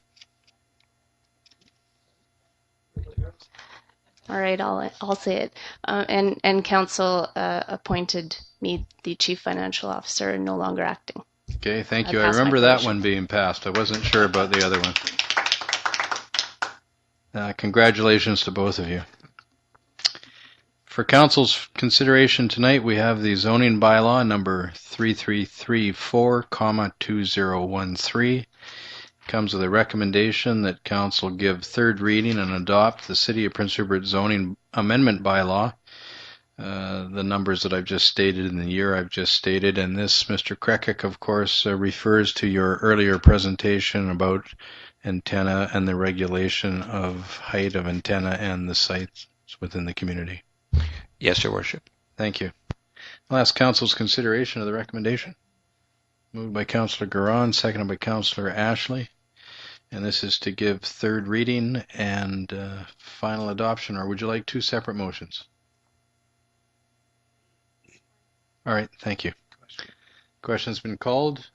All right, I'll say it. And Council appointed me the Chief Financial Officer and no longer acting. Okay, thank you. I remember that one being passed. I wasn't sure about the other one. Congratulations to both of you. For Council's consideration tonight, we have the zoning bylaw number 3334, 2013. Comes with a recommendation that Council give third reading and adopt the City of Prince Rupert zoning amendment bylaw. The numbers that I've just stated in the year I've just stated, and this, Mr. Krekic, of course, refers to your earlier presentation about antenna and the regulation of height of antenna and the sites within the community. Yes, Your Worship. Thank you. I'll ask Council's consideration of the recommendation. Moved by Councillor Garon, seconded by Councillor Ashley. And this is to give third reading and final adoption, or would you like two separate motions? All right, thank you. Question's been called.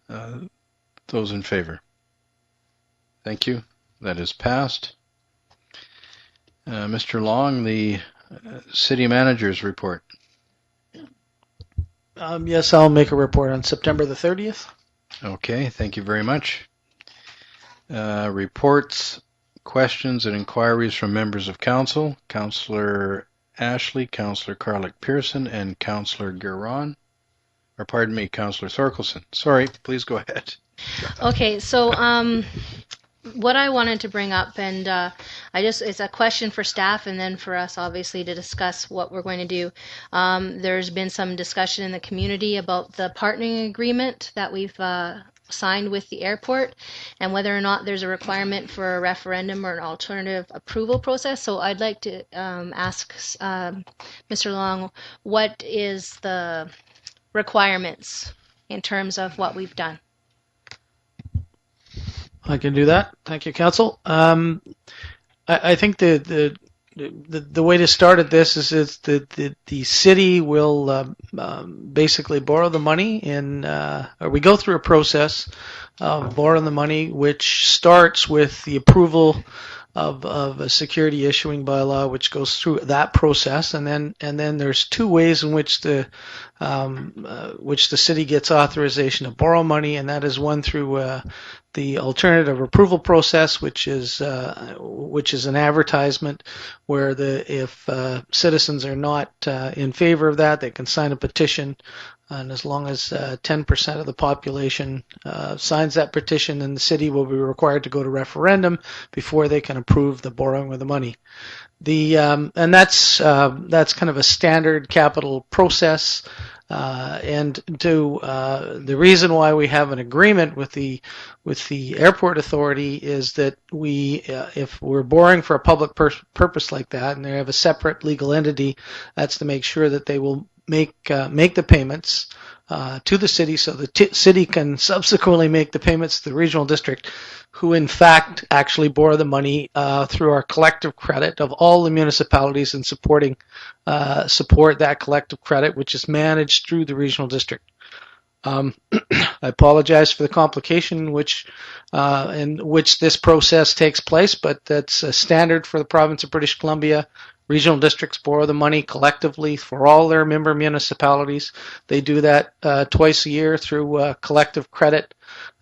Those in favor? Thank you. That is passed. Mr. Long, the City Manager's report. Yes, I'll make a report on September the 30th. Okay, thank you very much. Reports, questions, and inquiries from members of Council. Councillor Ashley, Councillor Carlick Pearson, and Councillor Garon. Or pardon me, Councillor Thorkelson. Sorry, please go ahead. Okay, so what I wanted to bring up, and it's a question for staff and then for us, obviously, to discuss what we're going to do. There's been some discussion in the community about the partnering agreement that we've signed with the airport and whether or not there's a requirement for a referendum or an alternative approval process. So I'd like to ask Mr. Long, what is the requirements in terms of what we've done? I can do that. Thank you, Council. I think the the way to start at this is the city will basically borrow the money or we go through a process of borrowing the money, which starts with the approval of a security issuing bylaw, which goes through that process, and then there's two ways in which the city gets authorization to borrow money, and that is one through the alternative approval process, which is an advertisement where if citizens are not in favor of that, they can sign a petition. And as long as 10% of the population signs that petition, then the city will be required to go to referendum before they can approve the borrowing of the money. And that's kind of a standard capital process. And the reason why we have an agreement with the airport authority is that if we're borrowing for a public purpose like that, and they have a separate legal entity, that's to make sure that they will make the payments to the city, so the city can subsequently make the payments to the regional district, who in fact actually borrow the money through our collective credit of all the municipalities and support that collective credit, which is managed through the regional district. I apologize for the complication in which this process takes place, but that's a standard for the province of British Columbia. Regional districts borrow the money collectively for all their member municipalities. They do that twice a year through a collective credit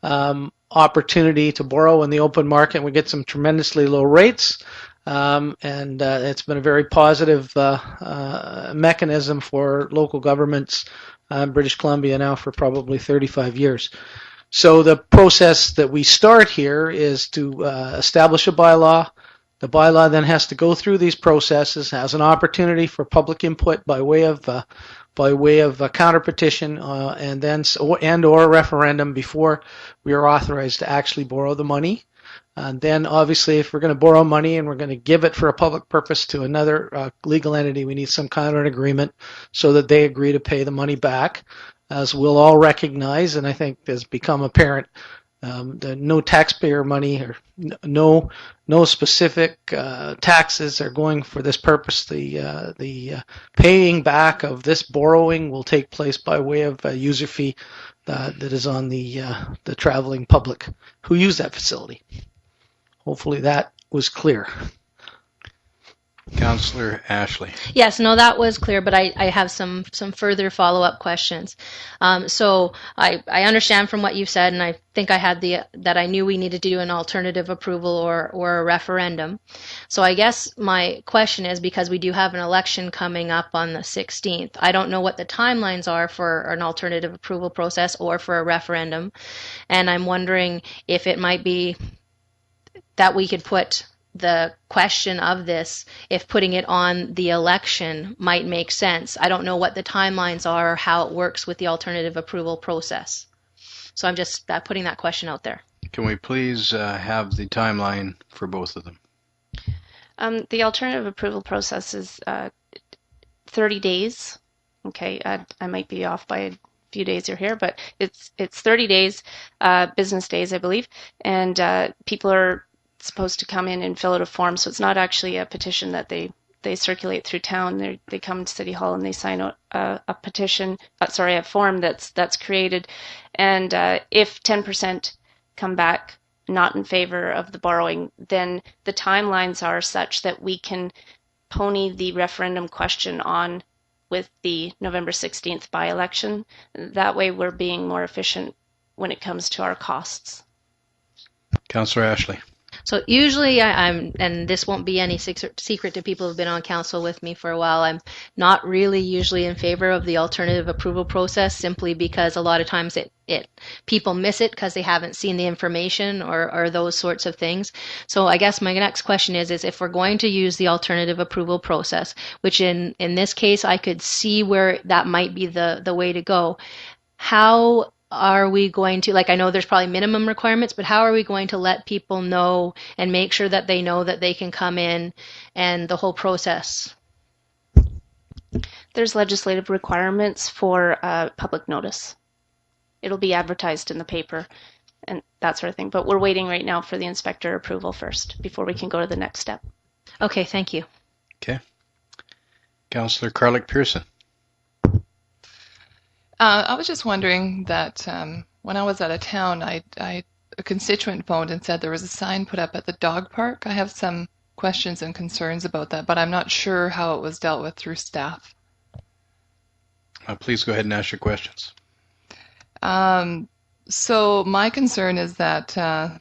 opportunity to borrow in the open market. We get some tremendously low rates, and it's been a very positive mechanism for local governments in British Columbia now for probably 35 years. So the process that we start here is to establish a bylaw. The bylaw then has to go through these processes, has an opportunity for public input by way of a counter petition and or a referendum before we are authorized to actually borrow the money. And then obviously if we're going to borrow money and we're going to give it for a public purpose to another legal entity, we need some kind of an agreement so that they agree to pay the money back. As we'll all recognize, and I think has become apparent, no taxpayer money or no specific taxes are going for this purpose. The paying back of this borrowing will take place by way of a user fee that is on the traveling public who use that facility. Hopefully that was clear. Councillor Ashley. Yes, no, that was clear, but I have some further follow-up questions. So I understand from what you said, and I think I had that I knew we needed to do an alternative approval or a referendum. So I guess my question is, because we do have an election coming up on the 16th, I don't know what the timelines are for an alternative approval process or for a referendum, and I'm wondering if it might be that we could put the question of this, if putting it on the election might make sense. I don't know what the timelines are or how it works with the alternative approval process. So I'm just putting that question out there. Can we please have the timeline for both of them? The alternative approval process is 30 days. Okay, I might be off by a few days here, but it's 30 days, business days, I believe, and people are supposed to come in and fill out a form. So it's not actually a petition that they circulate through town. They come to City Hall and they sign out a petition, a form that's created. And if 10% come back not in favor of the borrowing, then the timelines are such that we can pony the referendum question on with the November 16th by-election. That way we're being more efficient when it comes to our costs. Councillor Ashley. So usually I'm, and this won't be any secret to people who've been on council with me for a while, I'm not really usually in favor of the alternative approval process, simply because a lot of times people miss it because they haven't seen the information or those sorts of things. So I guess my next question is if we're going to use the alternative approval process, which in this case I could see where that might be the way to go, how are we going to, I know there's probably minimum requirements, but how are we going to let people know and make sure that they know that they can come in and the whole process? There's legislative requirements for public notice. It'll be advertised in the paper and that sort of thing, but we're waiting right now for the inspector approval first before we can go to the next step. Okay, thank you. Okay. Councillor Carlick Pearson. I was just wondering that when I was out of town, a constituent phoned and said there was a sign put up at the dog park. I have some questions and concerns about that, but I'm not sure how it was dealt with through staff. Please go ahead and ask your questions. So my concern is that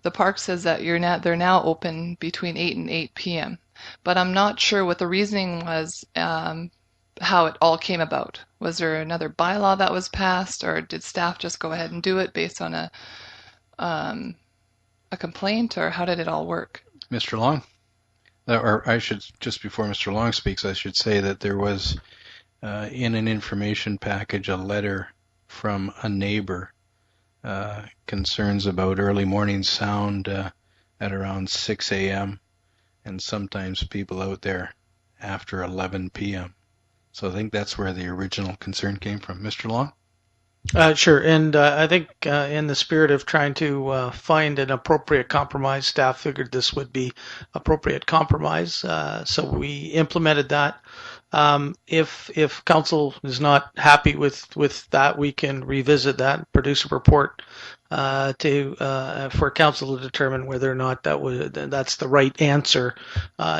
the park says that they're now open between 8 and 8 p.m., but I'm not sure what the reasoning was, how it all came about. Was there another bylaw that was passed, or did staff just go ahead and do it based on a complaint, or how did it all work? Mr. Long? Or I should, just before Mr. Long speaks, I should say that there was in an information package a letter from a neighbor, concerns about early morning sound at around 6 a.m. and sometimes people out there after 11 p.m. So I think that's where the original concern came from. Mr. Long? Sure, and I think in the spirit of trying to find an appropriate compromise, staff figured this would be appropriate compromise, so we implemented that. If council is not happy with that, we can revisit that, produce a report for council to determine whether or not that's the right answer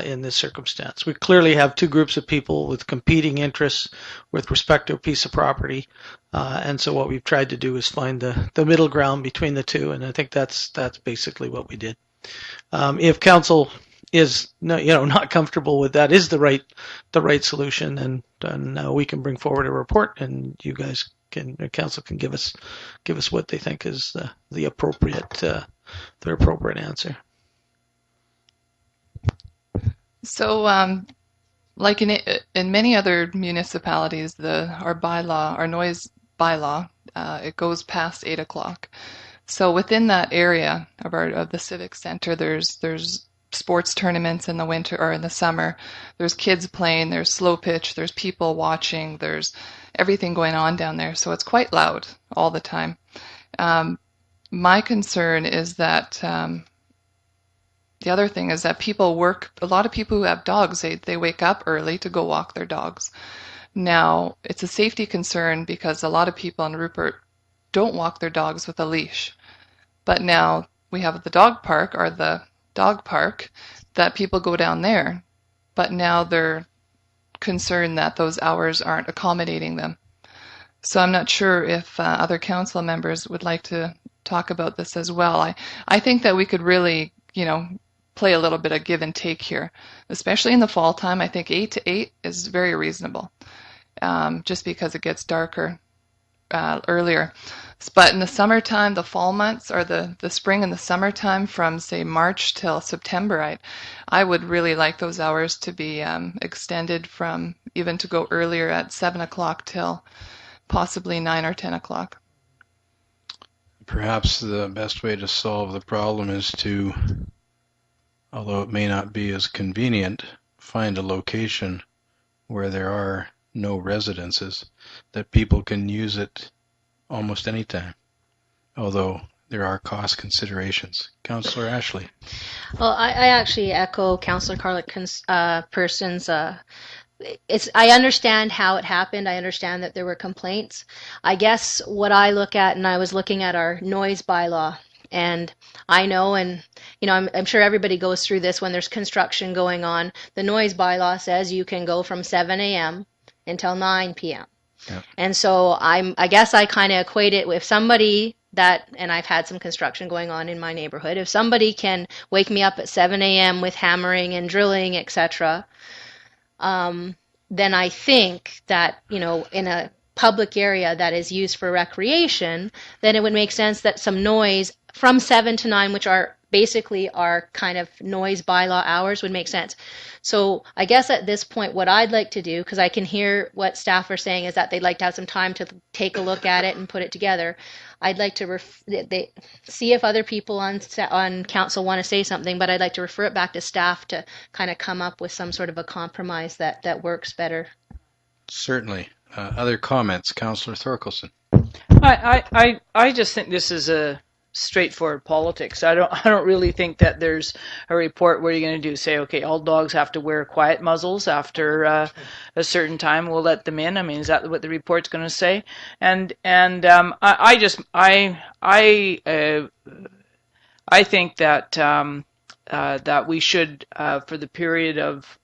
in this circumstance. We clearly have two groups of people with competing interests with respect to a piece of property, and so what we've tried to do is find the middle ground between the two, and I think that's basically what we did. If council is not comfortable with that is the right solution, and we can bring forward a report, and you guys council can give us what they think is the appropriate answer. So, like in many other municipalities, our noise bylaw, it goes past 8 o'clock. So within that area of the civic center, there's sports tournaments in the winter or in the summer. There's kids playing, there's slow pitch, there's people watching, there's everything going on down there. So it's quite loud all the time. My concern is that the other thing is that people work, a lot of people who have dogs, they wake up early to go walk their dogs. Now, it's a safety concern because a lot of people in Rupert don't walk their dogs with a leash. But now we have the dog park that people go down there, but now they're concerned that those hours aren't accommodating them. So I'm not sure if other council members would like to talk about this as well. I think that we could really, play a little bit of give and take here, especially in the fall time. I think 8 to 8 is very reasonable, just because it gets darker earlier. But in the summertime, the fall months, or the spring and the summertime, from say March till September, I would really like those hours to be extended from even to go earlier at 7 o'clock till possibly 9 or 10 o'clock. Perhaps the best way to solve the problem is to, although it may not be as convenient, find a location where there are no residences, that people can use it almost any time, although there are cost considerations. Councillor Ashley. Well, I actually echo Councillor Carlick Pearson's. I understand how it happened. I understand that there were complaints. I guess what I look at, and I was looking at our noise bylaw, and I know, and I'm sure everybody goes through this when there's construction going on. The noise bylaw says you can go from 7 a.m. until 9 p.m. Yep. And so I guess I kind of equate it with somebody and I've had some construction going on in my neighborhood. If somebody can wake me up at 7 a.m. with hammering and drilling, etc., then I think that, in a public area that is used for recreation, then it would make sense that some noise from 7 to 9, which are basically our kind of noise bylaw hours, would make sense. So I guess at this point, what I'd like to do, because I can hear what staff are saying, is that they'd like to have some time to take a look at it and put it together. I'd like to see if other people on council want to say something, but I'd like to refer it back to staff to kind of come up with some sort of a compromise that works better. Certainly. Other comments? Councillor Thorkelson. I just think this is straightforward politics. I don't really think that there's a report where you're going to say, okay, all dogs have to wear quiet muzzles after a certain time. We'll let them in. I mean, is that what the report's going to say? And I think that that we should for the period of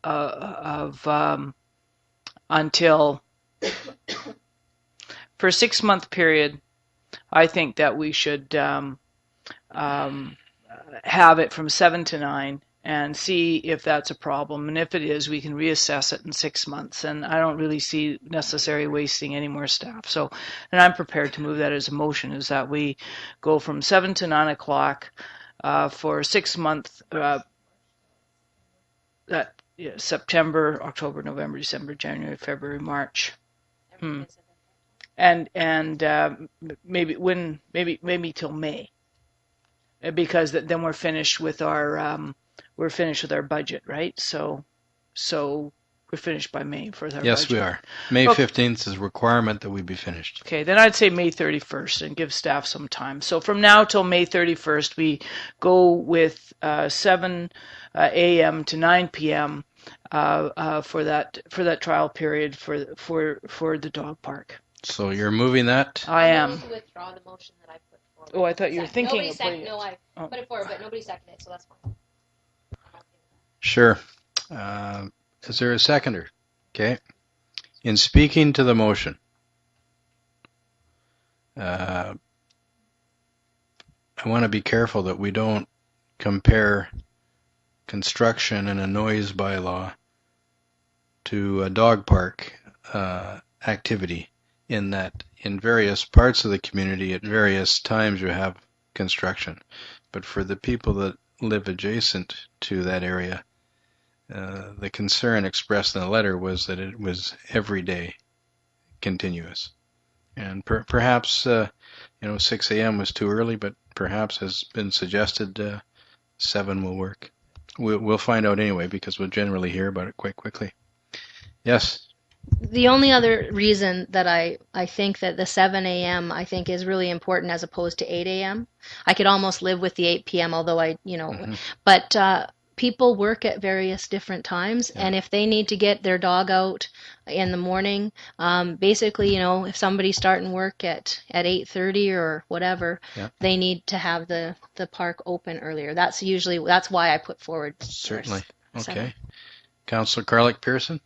until for a 6-month period. I think that we should have it from 7 to 9 and see if that's a problem. And if it is, we can reassess it in 6 months. And I don't really see necessary wasting any more staff. So, and I'm prepared to move that as a motion, is that we go from 7 to 9 o'clock for 6 months, September, October, November, December, January, February, March. And maybe till May, because then we're finished with our budget, right? So we're finished by May for our budget. Yes, we are. May 15th is a requirement that we be finished. Okay, then I'd say May 31st and give staff some time. So from now till May 31st, we go with 7 a.m. to 9 p.m. For that trial period for the dog park. So you're moving that? I am. To withdraw the motion that I put forward. Oh, I thought you were thinking of putting it. No, I put it forward, but nobody seconded it, so that's fine. Sure. Is there a seconder? Okay. In speaking to the motion, I want to be careful that we don't compare construction and a noise bylaw to a dog park activity, in that in various parts of the community at various times you have construction. But for the people that live adjacent to that area, the concern expressed in the letter was that it was every day continuous. And perhaps 6 a.m. was too early, but perhaps, has been suggested, 7 will work. We'll find out anyway, because we'll generally hear about it quite quickly. Yes? The only other reason that I think that the 7 a.m. I think is really important as opposed to 8 a.m. I could almost live with the 8 p.m., although but people work at various different times, and if they need to get their dog out in the morning, basically, if somebody's starting work at 8:30 or whatever, they need to have the park open earlier. That's why I put forward. Certainly. Okay. 7. Councillor Carlick-Pearson?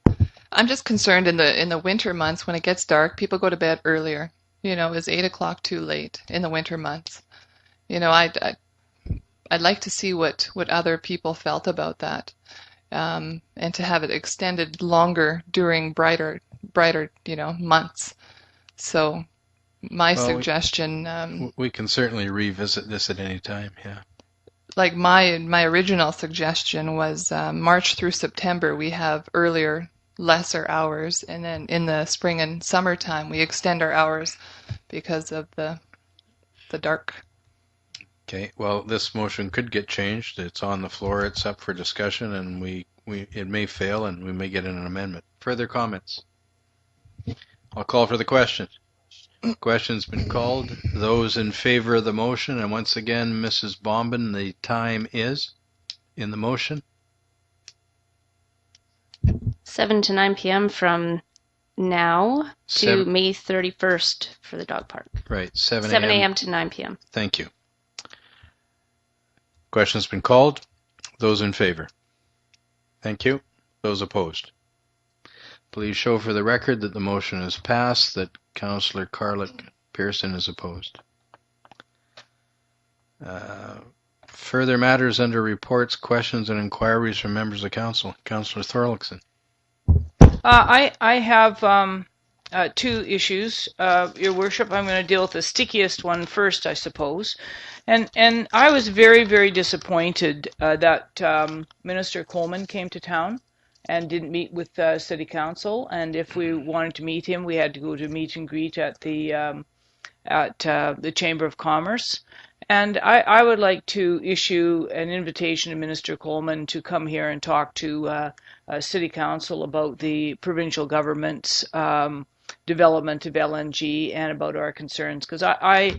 I'm just concerned in the winter months when it gets dark, people go to bed earlier. Is 8 o'clock too late in the winter months? I'd like to see what other people felt about that, and to have it extended longer during brighter months. So my suggestion. We can certainly revisit this at any time. Yeah. Like my original suggestion was March through September we have earlier, lesser hours, and then in the spring and summertime we extend our hours because of the dark. Okay, well, this motion could get changed. It's on the floor, it's up for discussion, and it may fail, and we may get an amendment. Further comments? I'll call for the question. Question's been called. Those in favor of the motion, and once again, Mrs. Bombin, the time is in the motion? 7 to 9 p.m. from now to May 31st for the dog park. Right, 7 a.m. to 9 p.m. Thank you. Question's been called. Those in favor? Thank you. Those opposed? Please show for the record that the motion is passed, that Councillor Carlick-Pearson is opposed. Further matters under reports, questions, and inquiries from members of council. Councillor Thorlickson. I have 2 issues, Your Worship. I'm going to deal with the stickiest one first, I suppose. And I was very, very disappointed that Minister Coleman came to town and didn't meet with City Council. And if we wanted to meet him, we had to go to meet and greet at the Chamber of Commerce. And I would like to issue an invitation to Minister Coleman to come here and talk to City Council about the provincial government's development of LNG and about our concerns, because I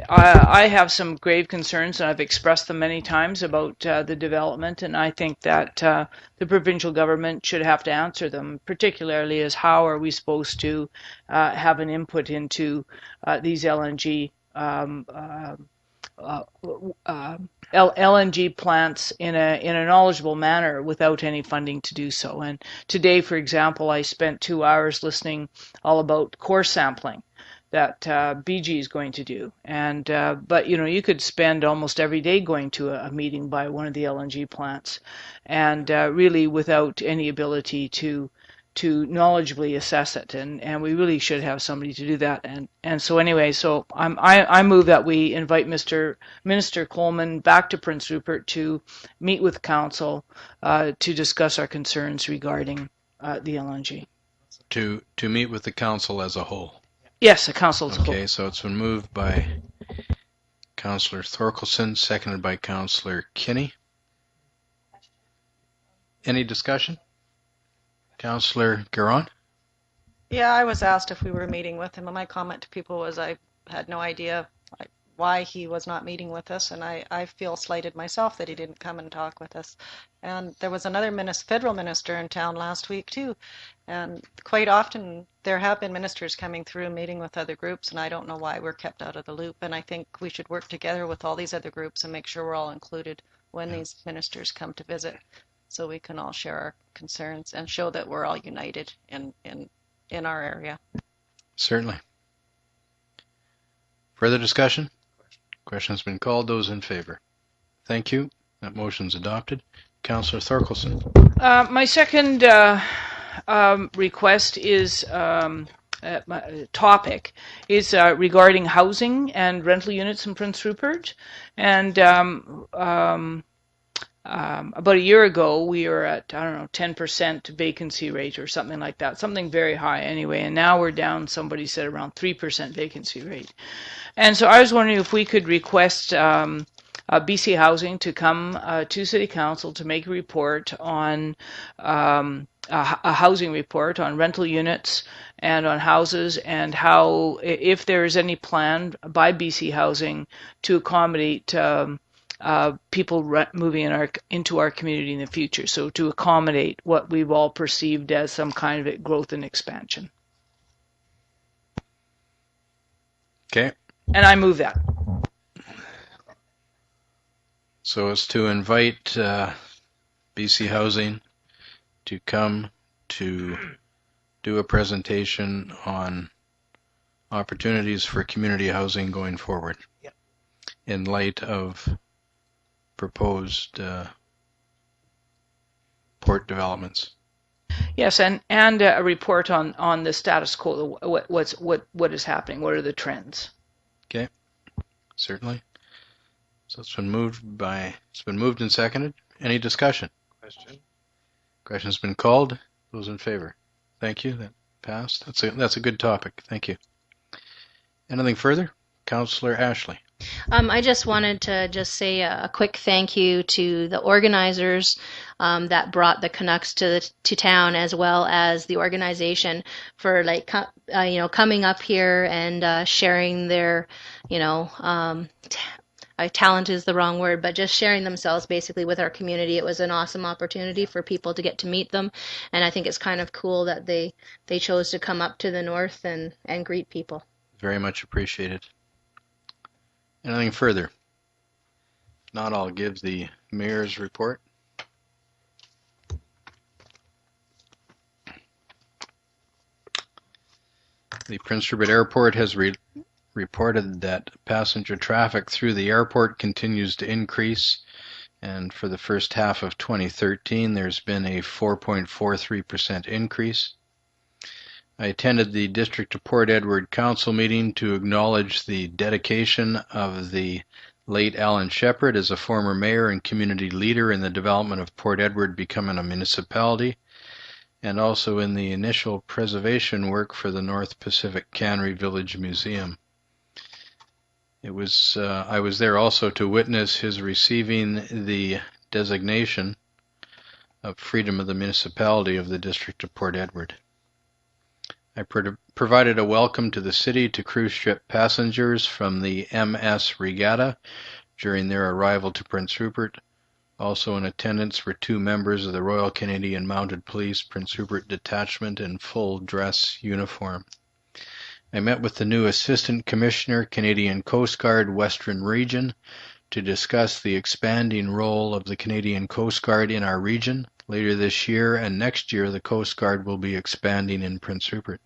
have some grave concerns, and I've expressed them many times about the development, and I think that the provincial government should have to answer them, particularly as how are we supposed to have an input into these LNG LNG plants in a knowledgeable manner without any funding to do so. And today, for example, I spent 2 hours listening all about core sampling that BG is going to do. And but you could spend almost every day going to a meeting by one of the LNG plants, and really without any ability to knowledgeably assess it, and we really should have somebody to do that. And so anyway, so I move that we invite Minister Coleman back to Prince Rupert to meet with council to discuss our concerns regarding the LNG. To meet with the council as a whole. Yes, the council as a whole. Okay, so it's been moved by Councillor Thorkelson, seconded by Councillor Kinney. Any discussion? Councillor Giron? Yeah, I was asked if we were meeting with him, and my comment to people was I had no idea why he was not meeting with us, and I feel slighted myself that he didn't come and talk with us. And there was another federal minister in town last week too, and quite often there have been ministers coming through meeting with other groups, and I don't know why we're kept out of the loop, and I think we should work together with all these other groups and make sure we're all included when these ministers come to visit, so we can all share our concerns and show that we're all united in our area. Certainly. Further discussion? Question's been called. Those in favor? Thank you. That motion's adopted. Councillor Thorkelson. My second request is topic is regarding housing and rental units in Prince Rupert. And about a year ago, we were at, 10% vacancy rate or something like that, something very high anyway, and now we're down, somebody said, around 3% vacancy rate. And so I was wondering if we could request BC Housing to come to City Council to make a report on a housing report on rental units and on houses, and how, if there is any plan by BC Housing to accommodate people moving into our community in the future, so to accommodate what we've all perceived as some kind of growth and expansion. Okay. And I move that. So it's to invite BC Housing to come to do a presentation on opportunities for community housing going forward. Yep. In light of proposed port developments. Yes, and a report on the status quo, what is happening, what are the trends. Okay, certainly. So it's been moved and seconded. Any discussion? Question's been called. Those in favor? Thank you. That passed. That's a good topic. Thank you. Anything further? Councillor Ashley. I just wanted to just say a quick thank you to the organizers that brought the Canucks to town, as well as the organization for coming up here and sharing their talent is the wrong word, but just sharing themselves basically with our community. It was an awesome opportunity for people to get to meet them, and I think it's kind of cool that they chose to come up to the north and greet people. Very much appreciated. Anything further? If not, I'll give the mayor's report. The Prince Rupert Airport has reported that passenger traffic through the airport continues to increase, and for the first half of 2013 there's been a 4.43% increase. I attended the District of Port Edward Council meeting to acknowledge the dedication of the late Alan Shepard as a former mayor and community leader in the development of Port Edward becoming a municipality, and also in the initial preservation work for the North Pacific Cannery Village Museum. I was there also to witness his receiving the designation of Freedom of the Municipality of the District of Port Edward. I provided a welcome to the city to cruise ship passengers from the MS Regatta during their arrival to Prince Rupert. Also in attendance were 2 members of the Royal Canadian Mounted Police Prince Rupert Detachment in full dress uniform. I met with the new Assistant Commissioner, Canadian Coast Guard Western Region, to discuss the expanding role of the Canadian Coast Guard in our region. Later this year and next year, the Coast Guard will be expanding in Prince Rupert.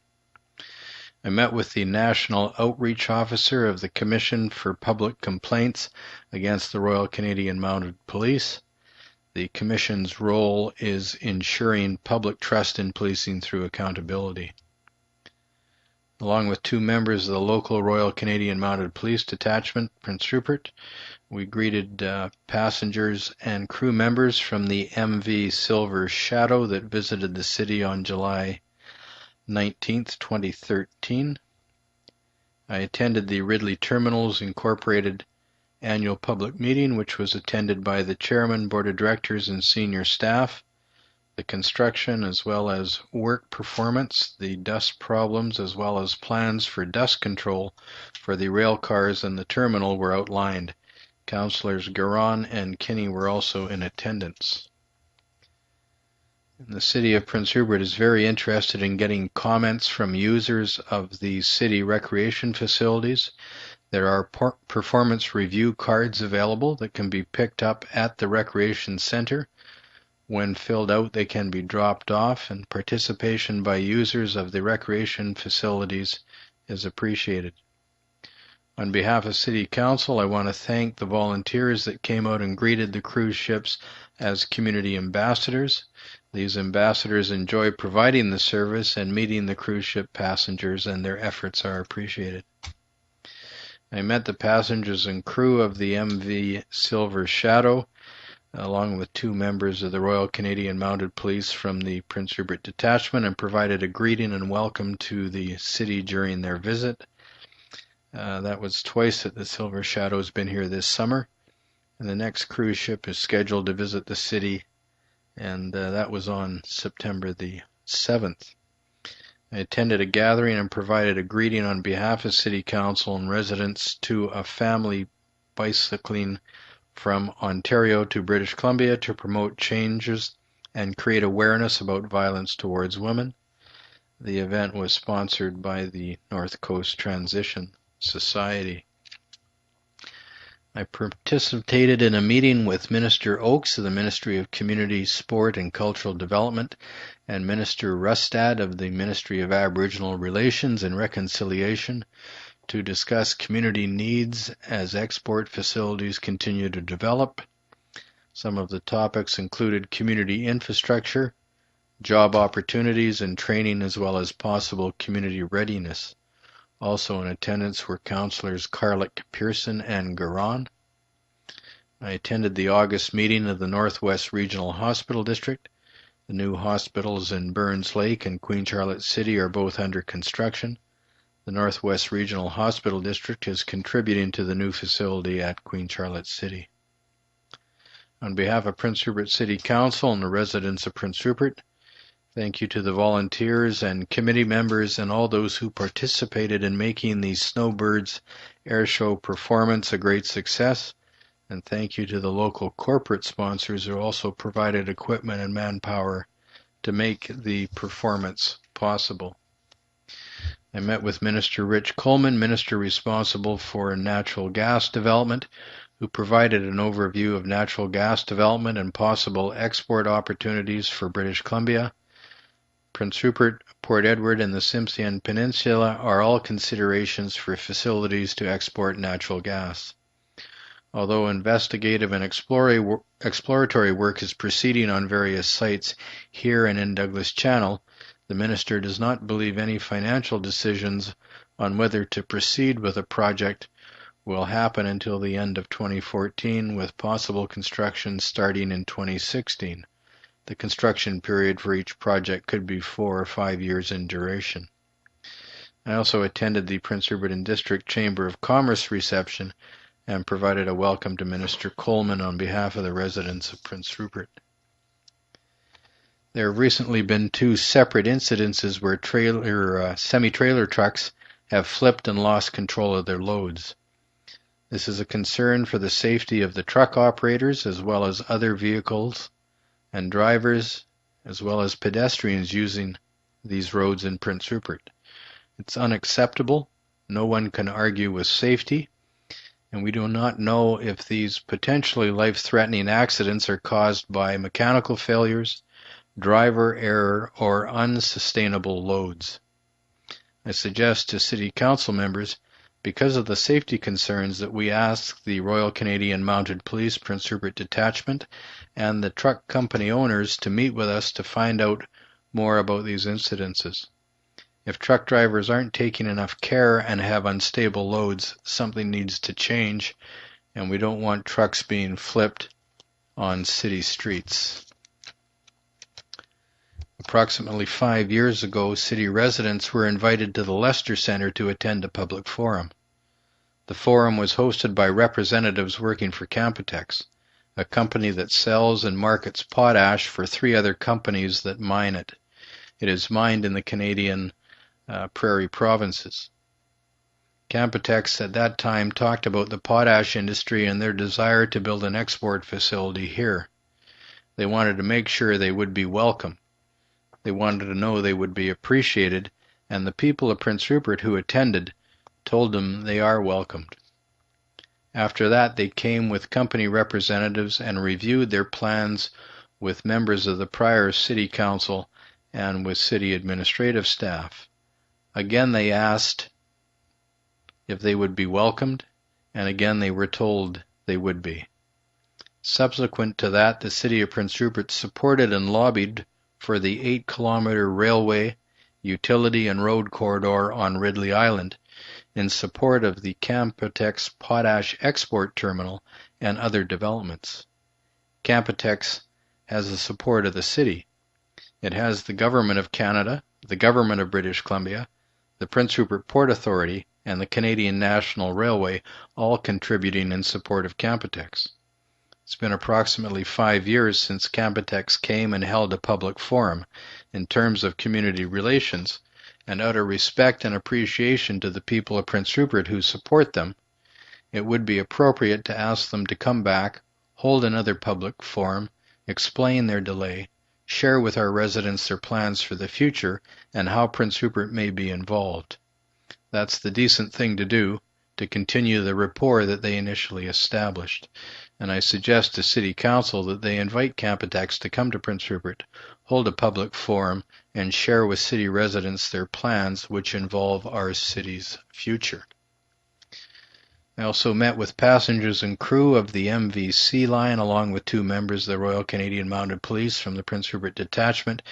I met with the National Outreach Officer of the Commission for Public Complaints against the Royal Canadian Mounted Police. The Commission's role is ensuring public trust in policing through accountability. Along with 2 members of the local Royal Canadian Mounted Police Detachment, Prince Rupert, we greeted passengers and crew members from the MV Silver Shadow that visited the city on July 19th, 2013. I attended the Ridley Terminals Incorporated annual public meeting, which was attended by the Chairman, Board of Directors, and senior staff. The construction as well as work performance, the dust problems, as well as plans for dust control for the rail cars and the terminal were outlined. Councillors Garon and Kinney were also in attendance. The City of Prince Rupert is very interested in getting comments from users of the city recreation facilities. There are performance review cards available that can be picked up at the recreation center. When filled out, they can be dropped off, and participation by users of the recreation facilities is appreciated. On behalf of City Council, I want to thank the volunteers that came out and greeted the cruise ships as community ambassadors. These ambassadors enjoy providing the service and meeting the cruise ship passengers, and their efforts are appreciated. I met the passengers and crew of the MV Silver Shadow, along with 2 members of the Royal Canadian Mounted Police from the Prince Rupert Detachment, and provided a greeting and welcome to the city during their visit. That was twice that the Silver Shadow has been here this summer, and the next cruise ship is scheduled to visit the city, and that was on September the 7th. I attended a gathering and provided a greeting on behalf of City Council and residents to a family bicycling from Ontario to British Columbia to promote changes and create awareness about violence towards women. The event was sponsored by the North Coast Transition Society. I participated in a meeting with Minister Oakes of the Ministry of Community, Sport and Cultural Development and Minister Rustad of the Ministry of Aboriginal Relations and Reconciliation to discuss community needs as export facilities continue to develop. Some of the topics included community infrastructure, job opportunities and training, as well as possible community readiness. Also in attendance were Councillors Carlick, Pearson, and Garon. I attended the August meeting of the Northwest Regional Hospital District. The new hospitals in Burns Lake and Queen Charlotte City are both under construction. The Northwest Regional Hospital District is contributing to the new facility at Queen Charlotte City. On behalf of Prince Rupert City Council and the residents of Prince Rupert, thank you to the volunteers and committee members and all those who participated in making the Snowbirds Air Show performance a great success. And thank you to the local corporate sponsors who also provided equipment and manpower to make the performance possible. I met with Minister Rich Coleman, Minister responsible for natural gas development, who provided an overview of natural gas development and possible export opportunities for British Columbia. Prince Rupert, Port Edward, and the Tsimshian Peninsula are all considerations for facilities to export natural gas. Although investigative and exploratory work is proceeding on various sites here and in Douglas Channel, the Minister does not believe any financial decisions on whether to proceed with a project will happen until the end of 2014, with possible construction starting in 2016. The construction period for each project could be 4 or 5 years in duration. I also attended the Prince Rupert and District Chamber of Commerce reception and provided a welcome to Minister Coleman on behalf of the residents of Prince Rupert. There have recently been 2 separate incidences where semi-trailer trucks have flipped and lost control of their loads. This is a concern for the safety of the truck operators as well as other vehicles and drivers, as well as pedestrians using these roads in Prince Rupert. It's unacceptable. No one can argue with safety, and we do not know if these potentially life-threatening accidents are caused by mechanical failures, driver error, or unsustainable loads. I suggest to City Council members, because of the safety concerns, that we ask the Royal Canadian Mounted Police Prince Rupert Detachment and the truck company owners to meet with us to find out more about these incidences. If truck drivers aren't taking enough care and have unstable loads, something needs to change, and we don't want trucks being flipped on city streets. Approximately 5 years ago, city residents were invited to the Lester Centre to attend a public forum. The forum was hosted by representatives working for Canpotex, a company that sells and markets potash for 3 other companies that mine it. It is mined in the Canadian prairie provinces. Canpotex at that time talked about the potash industry and their desire to build an export facility here. They wanted to make sure they would be welcome. They wanted to know they would be appreciated, and the people of Prince Rupert who attended told them they are welcomed. After that, they came with company representatives and reviewed their plans with members of the prior city council and with city administrative staff. Again, they asked if they would be welcomed, and again they were told they would be. Subsequent to that, the city of Prince Rupert supported and lobbied for the 8-kilometer railway, utility and road corridor on Ridley Island in support of the Canpotex potash export terminal and other developments. Canpotex has the support of the city. It has the Government of Canada, the Government of British Columbia, the Prince Rupert Port Authority, and the Canadian National Railway all contributing in support of Canpotex. It's been approximately 5 years since Canpotex came and held a public forum in terms of community relations, and out of respect and appreciation to the people of Prince Rupert who support them, it would be appropriate to ask them to come back, hold another public forum, explain their delay, share with our residents their plans for the future and how Prince Rupert may be involved. That's the decent thing to do, to continue the rapport that they initially established. And I suggest to City Council that they invite Canpotex to come to Prince Rupert, hold a public forum, and share with city residents their plans which involve our city's future. I also met with passengers and crew of the MVC line along with 2 members of the Royal Canadian Mounted Police from the Prince Rupert Detachment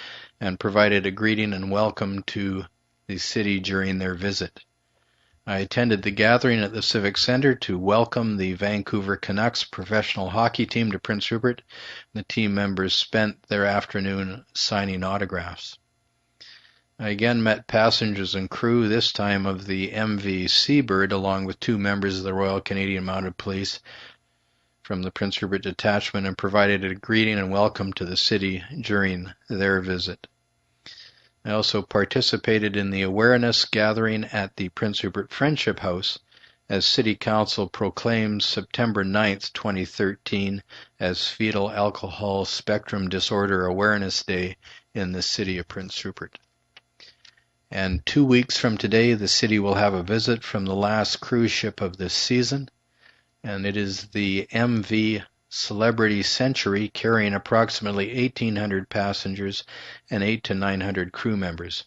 and provided a greeting and welcome to the city during their visit. I attended the gathering at the Civic Centre to welcome the Vancouver Canucks professional hockey team to Prince Rupert. The team members spent their afternoon signing autographs. I again met passengers and crew, this time of the MV Seabird, along with 2 members of the Royal Canadian Mounted Police from the Prince Rupert Detachment, and provided a greeting and welcome to the city during their visit. I also participated in the awareness gathering at the Prince Rupert Friendship House as City Council proclaims September 9th, 2013 as Fetal Alcohol Spectrum Disorder Awareness Day in the city of Prince Rupert. And 2 weeks from today, the city will have a visit from the last cruise ship of this season, and it is the MV Celebrity Century, carrying approximately 1,800 passengers and 800 to 900 crew members.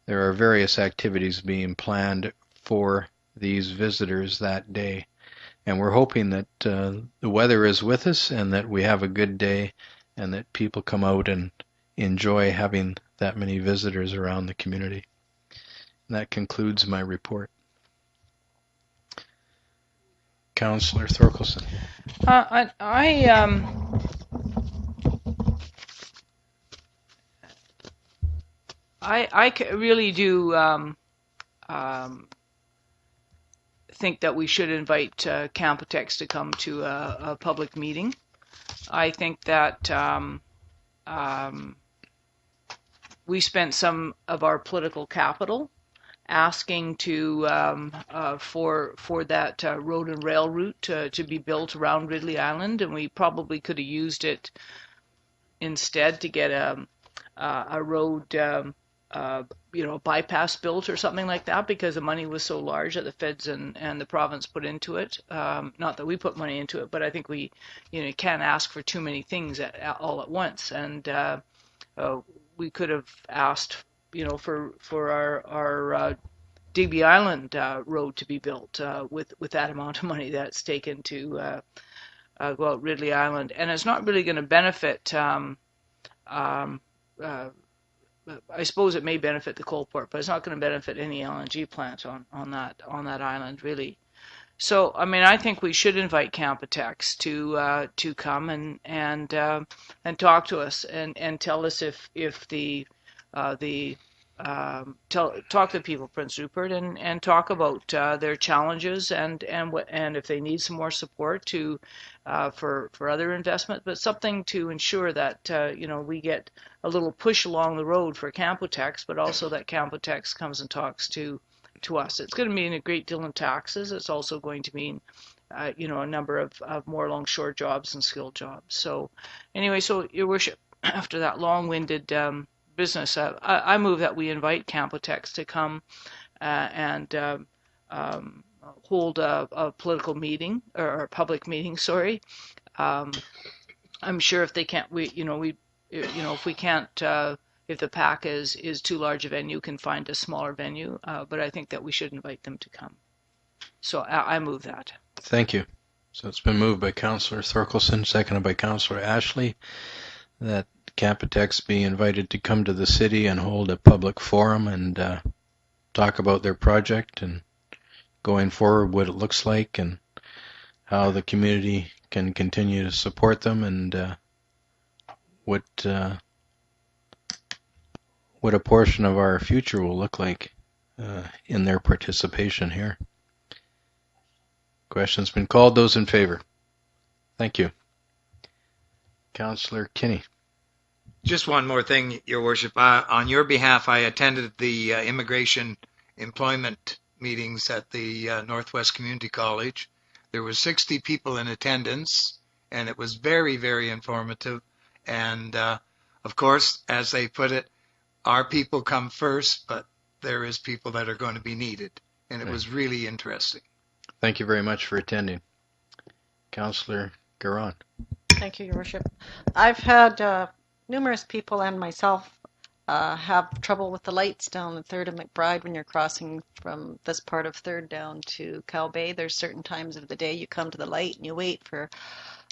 There are various activities being planned for these visitors that day, and we're hoping that the weather is with us and that we have a good day and that people come out and enjoy having that many visitors around the community. And that concludes my report. Councillor Thorkelson. I really do think that we should invite Canpotex to come to a public meeting. I think that we spent some of our political capital asking to for that road and rail route to be built around Ridley Island, and we probably could have used it instead to get a road bypass built or something like that, because the money was so large that the feds and the province put into it. Not that we put money into it, but I think we can't ask for too many things all at once, and we could have asked for our Digby Island road to be built with that amount of money that's taken to go out Ridley Island, and it's not really going to benefit. I suppose it may benefit the coal port, but it's not going to benefit any LNG plant on that island, really. So, I mean, I think we should invite Campotex to come and talk to us and tell us if talk to the people of Prince Rupert and talk about their challenges and if they need some more support for other investment, but something to ensure that we get a little push along the road for Campotex, but also that Campotex comes and talks to us. It's going to mean a great deal in taxes. It's also going to mean a number of more longshore jobs and skilled jobs. So anyway, so Your Worship, after that long-winded business, I move that we invite Campotex to come and hold a political meeting or a public meeting. Sorry, I'm sure if they can't, if we can't, if the PAC is too large a venue, can find a smaller venue. But I think that we should invite them to come. So I move that. Thank you. So it's been moved by Councillor Thorkelson, seconded by Councillor Ashley, that Campotex be invited to come to the city and hold a public forum and talk about their project and going forward, what it looks like and how the community can continue to support them, and what a portion of our future will look like in their participation here. Question's been called. Those in favor? Thank you. Councillor Kinney. Just one more thing, Your Worship. On your behalf, I attended the immigration employment meetings at the Northwest Community College. There were 60 people in attendance, and it was very, very informative. And of course, as they put it, our people come first, but there is people that are going to be needed. And it was really interesting. Thank you very much for attending. Councillor Garon. Thank you, Your Worship. I've had numerous people and myself have trouble with the lights down the 3rd and McBride when you're crossing from this part of 3rd down to Cow Bay. There's certain times of the day you come to the light and you wait for,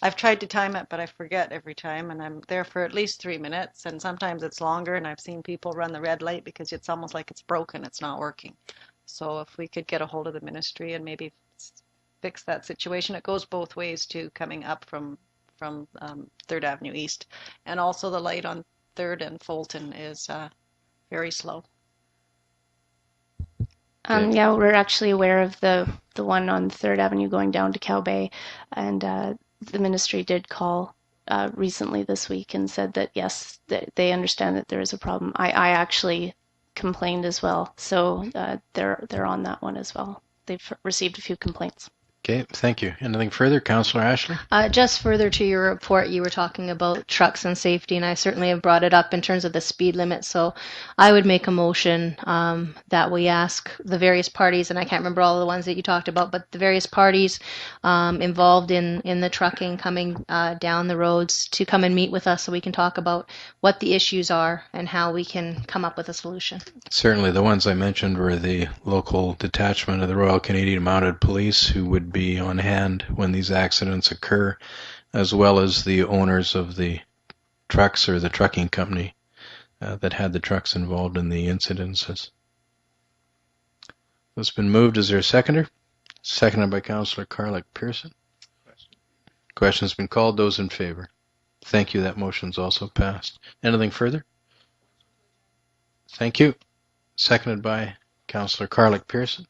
I've tried to time it, but I forget every time, and I'm there for at least 3 minutes, and sometimes it's longer, and I've seen people run the red light because it's almost like it's broken, it's not working. So if we could get a hold of the ministry and maybe fix that situation. It goes both ways too, coming up from 3rd Avenue East, and also the light on 3rd and Fulton is very slow. Yeah, we're actually aware of the one on 3rd Avenue going down to Cow Bay, and the ministry did call recently this week and said that yes, they understand that there is a problem. I actually complained as well, so they're on that one as well. They've received a few complaints. Okay, thank you. Anything further, Councillor Ashley? Just further to your report, you were talking about trucks and safety, and I certainly have brought it up in terms of the speed limit. So I would make a motion that we ask the various parties, and I can't remember all of the ones that you talked about, but the various parties involved in the trucking coming down the roads to come and meet with us so we can talk about what the issues are and how we can come up with a solution. Certainly the ones I mentioned were the local detachment of the Royal Canadian Mounted Police, who would be on hand when these accidents occur, as well as the owners of the trucks or the trucking company that had the trucks involved in the incidences. It's been moved. Is there a seconder? Seconded by Councillor Carlick-Pearson. Question's been called. Those in favor? Thank you. That motion's also passed. Anything further? Thank you. Seconded by Councillor Carlick-Pearson.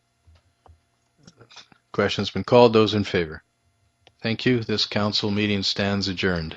Question's been called. Those in favor? Thank you. This council meeting stands adjourned.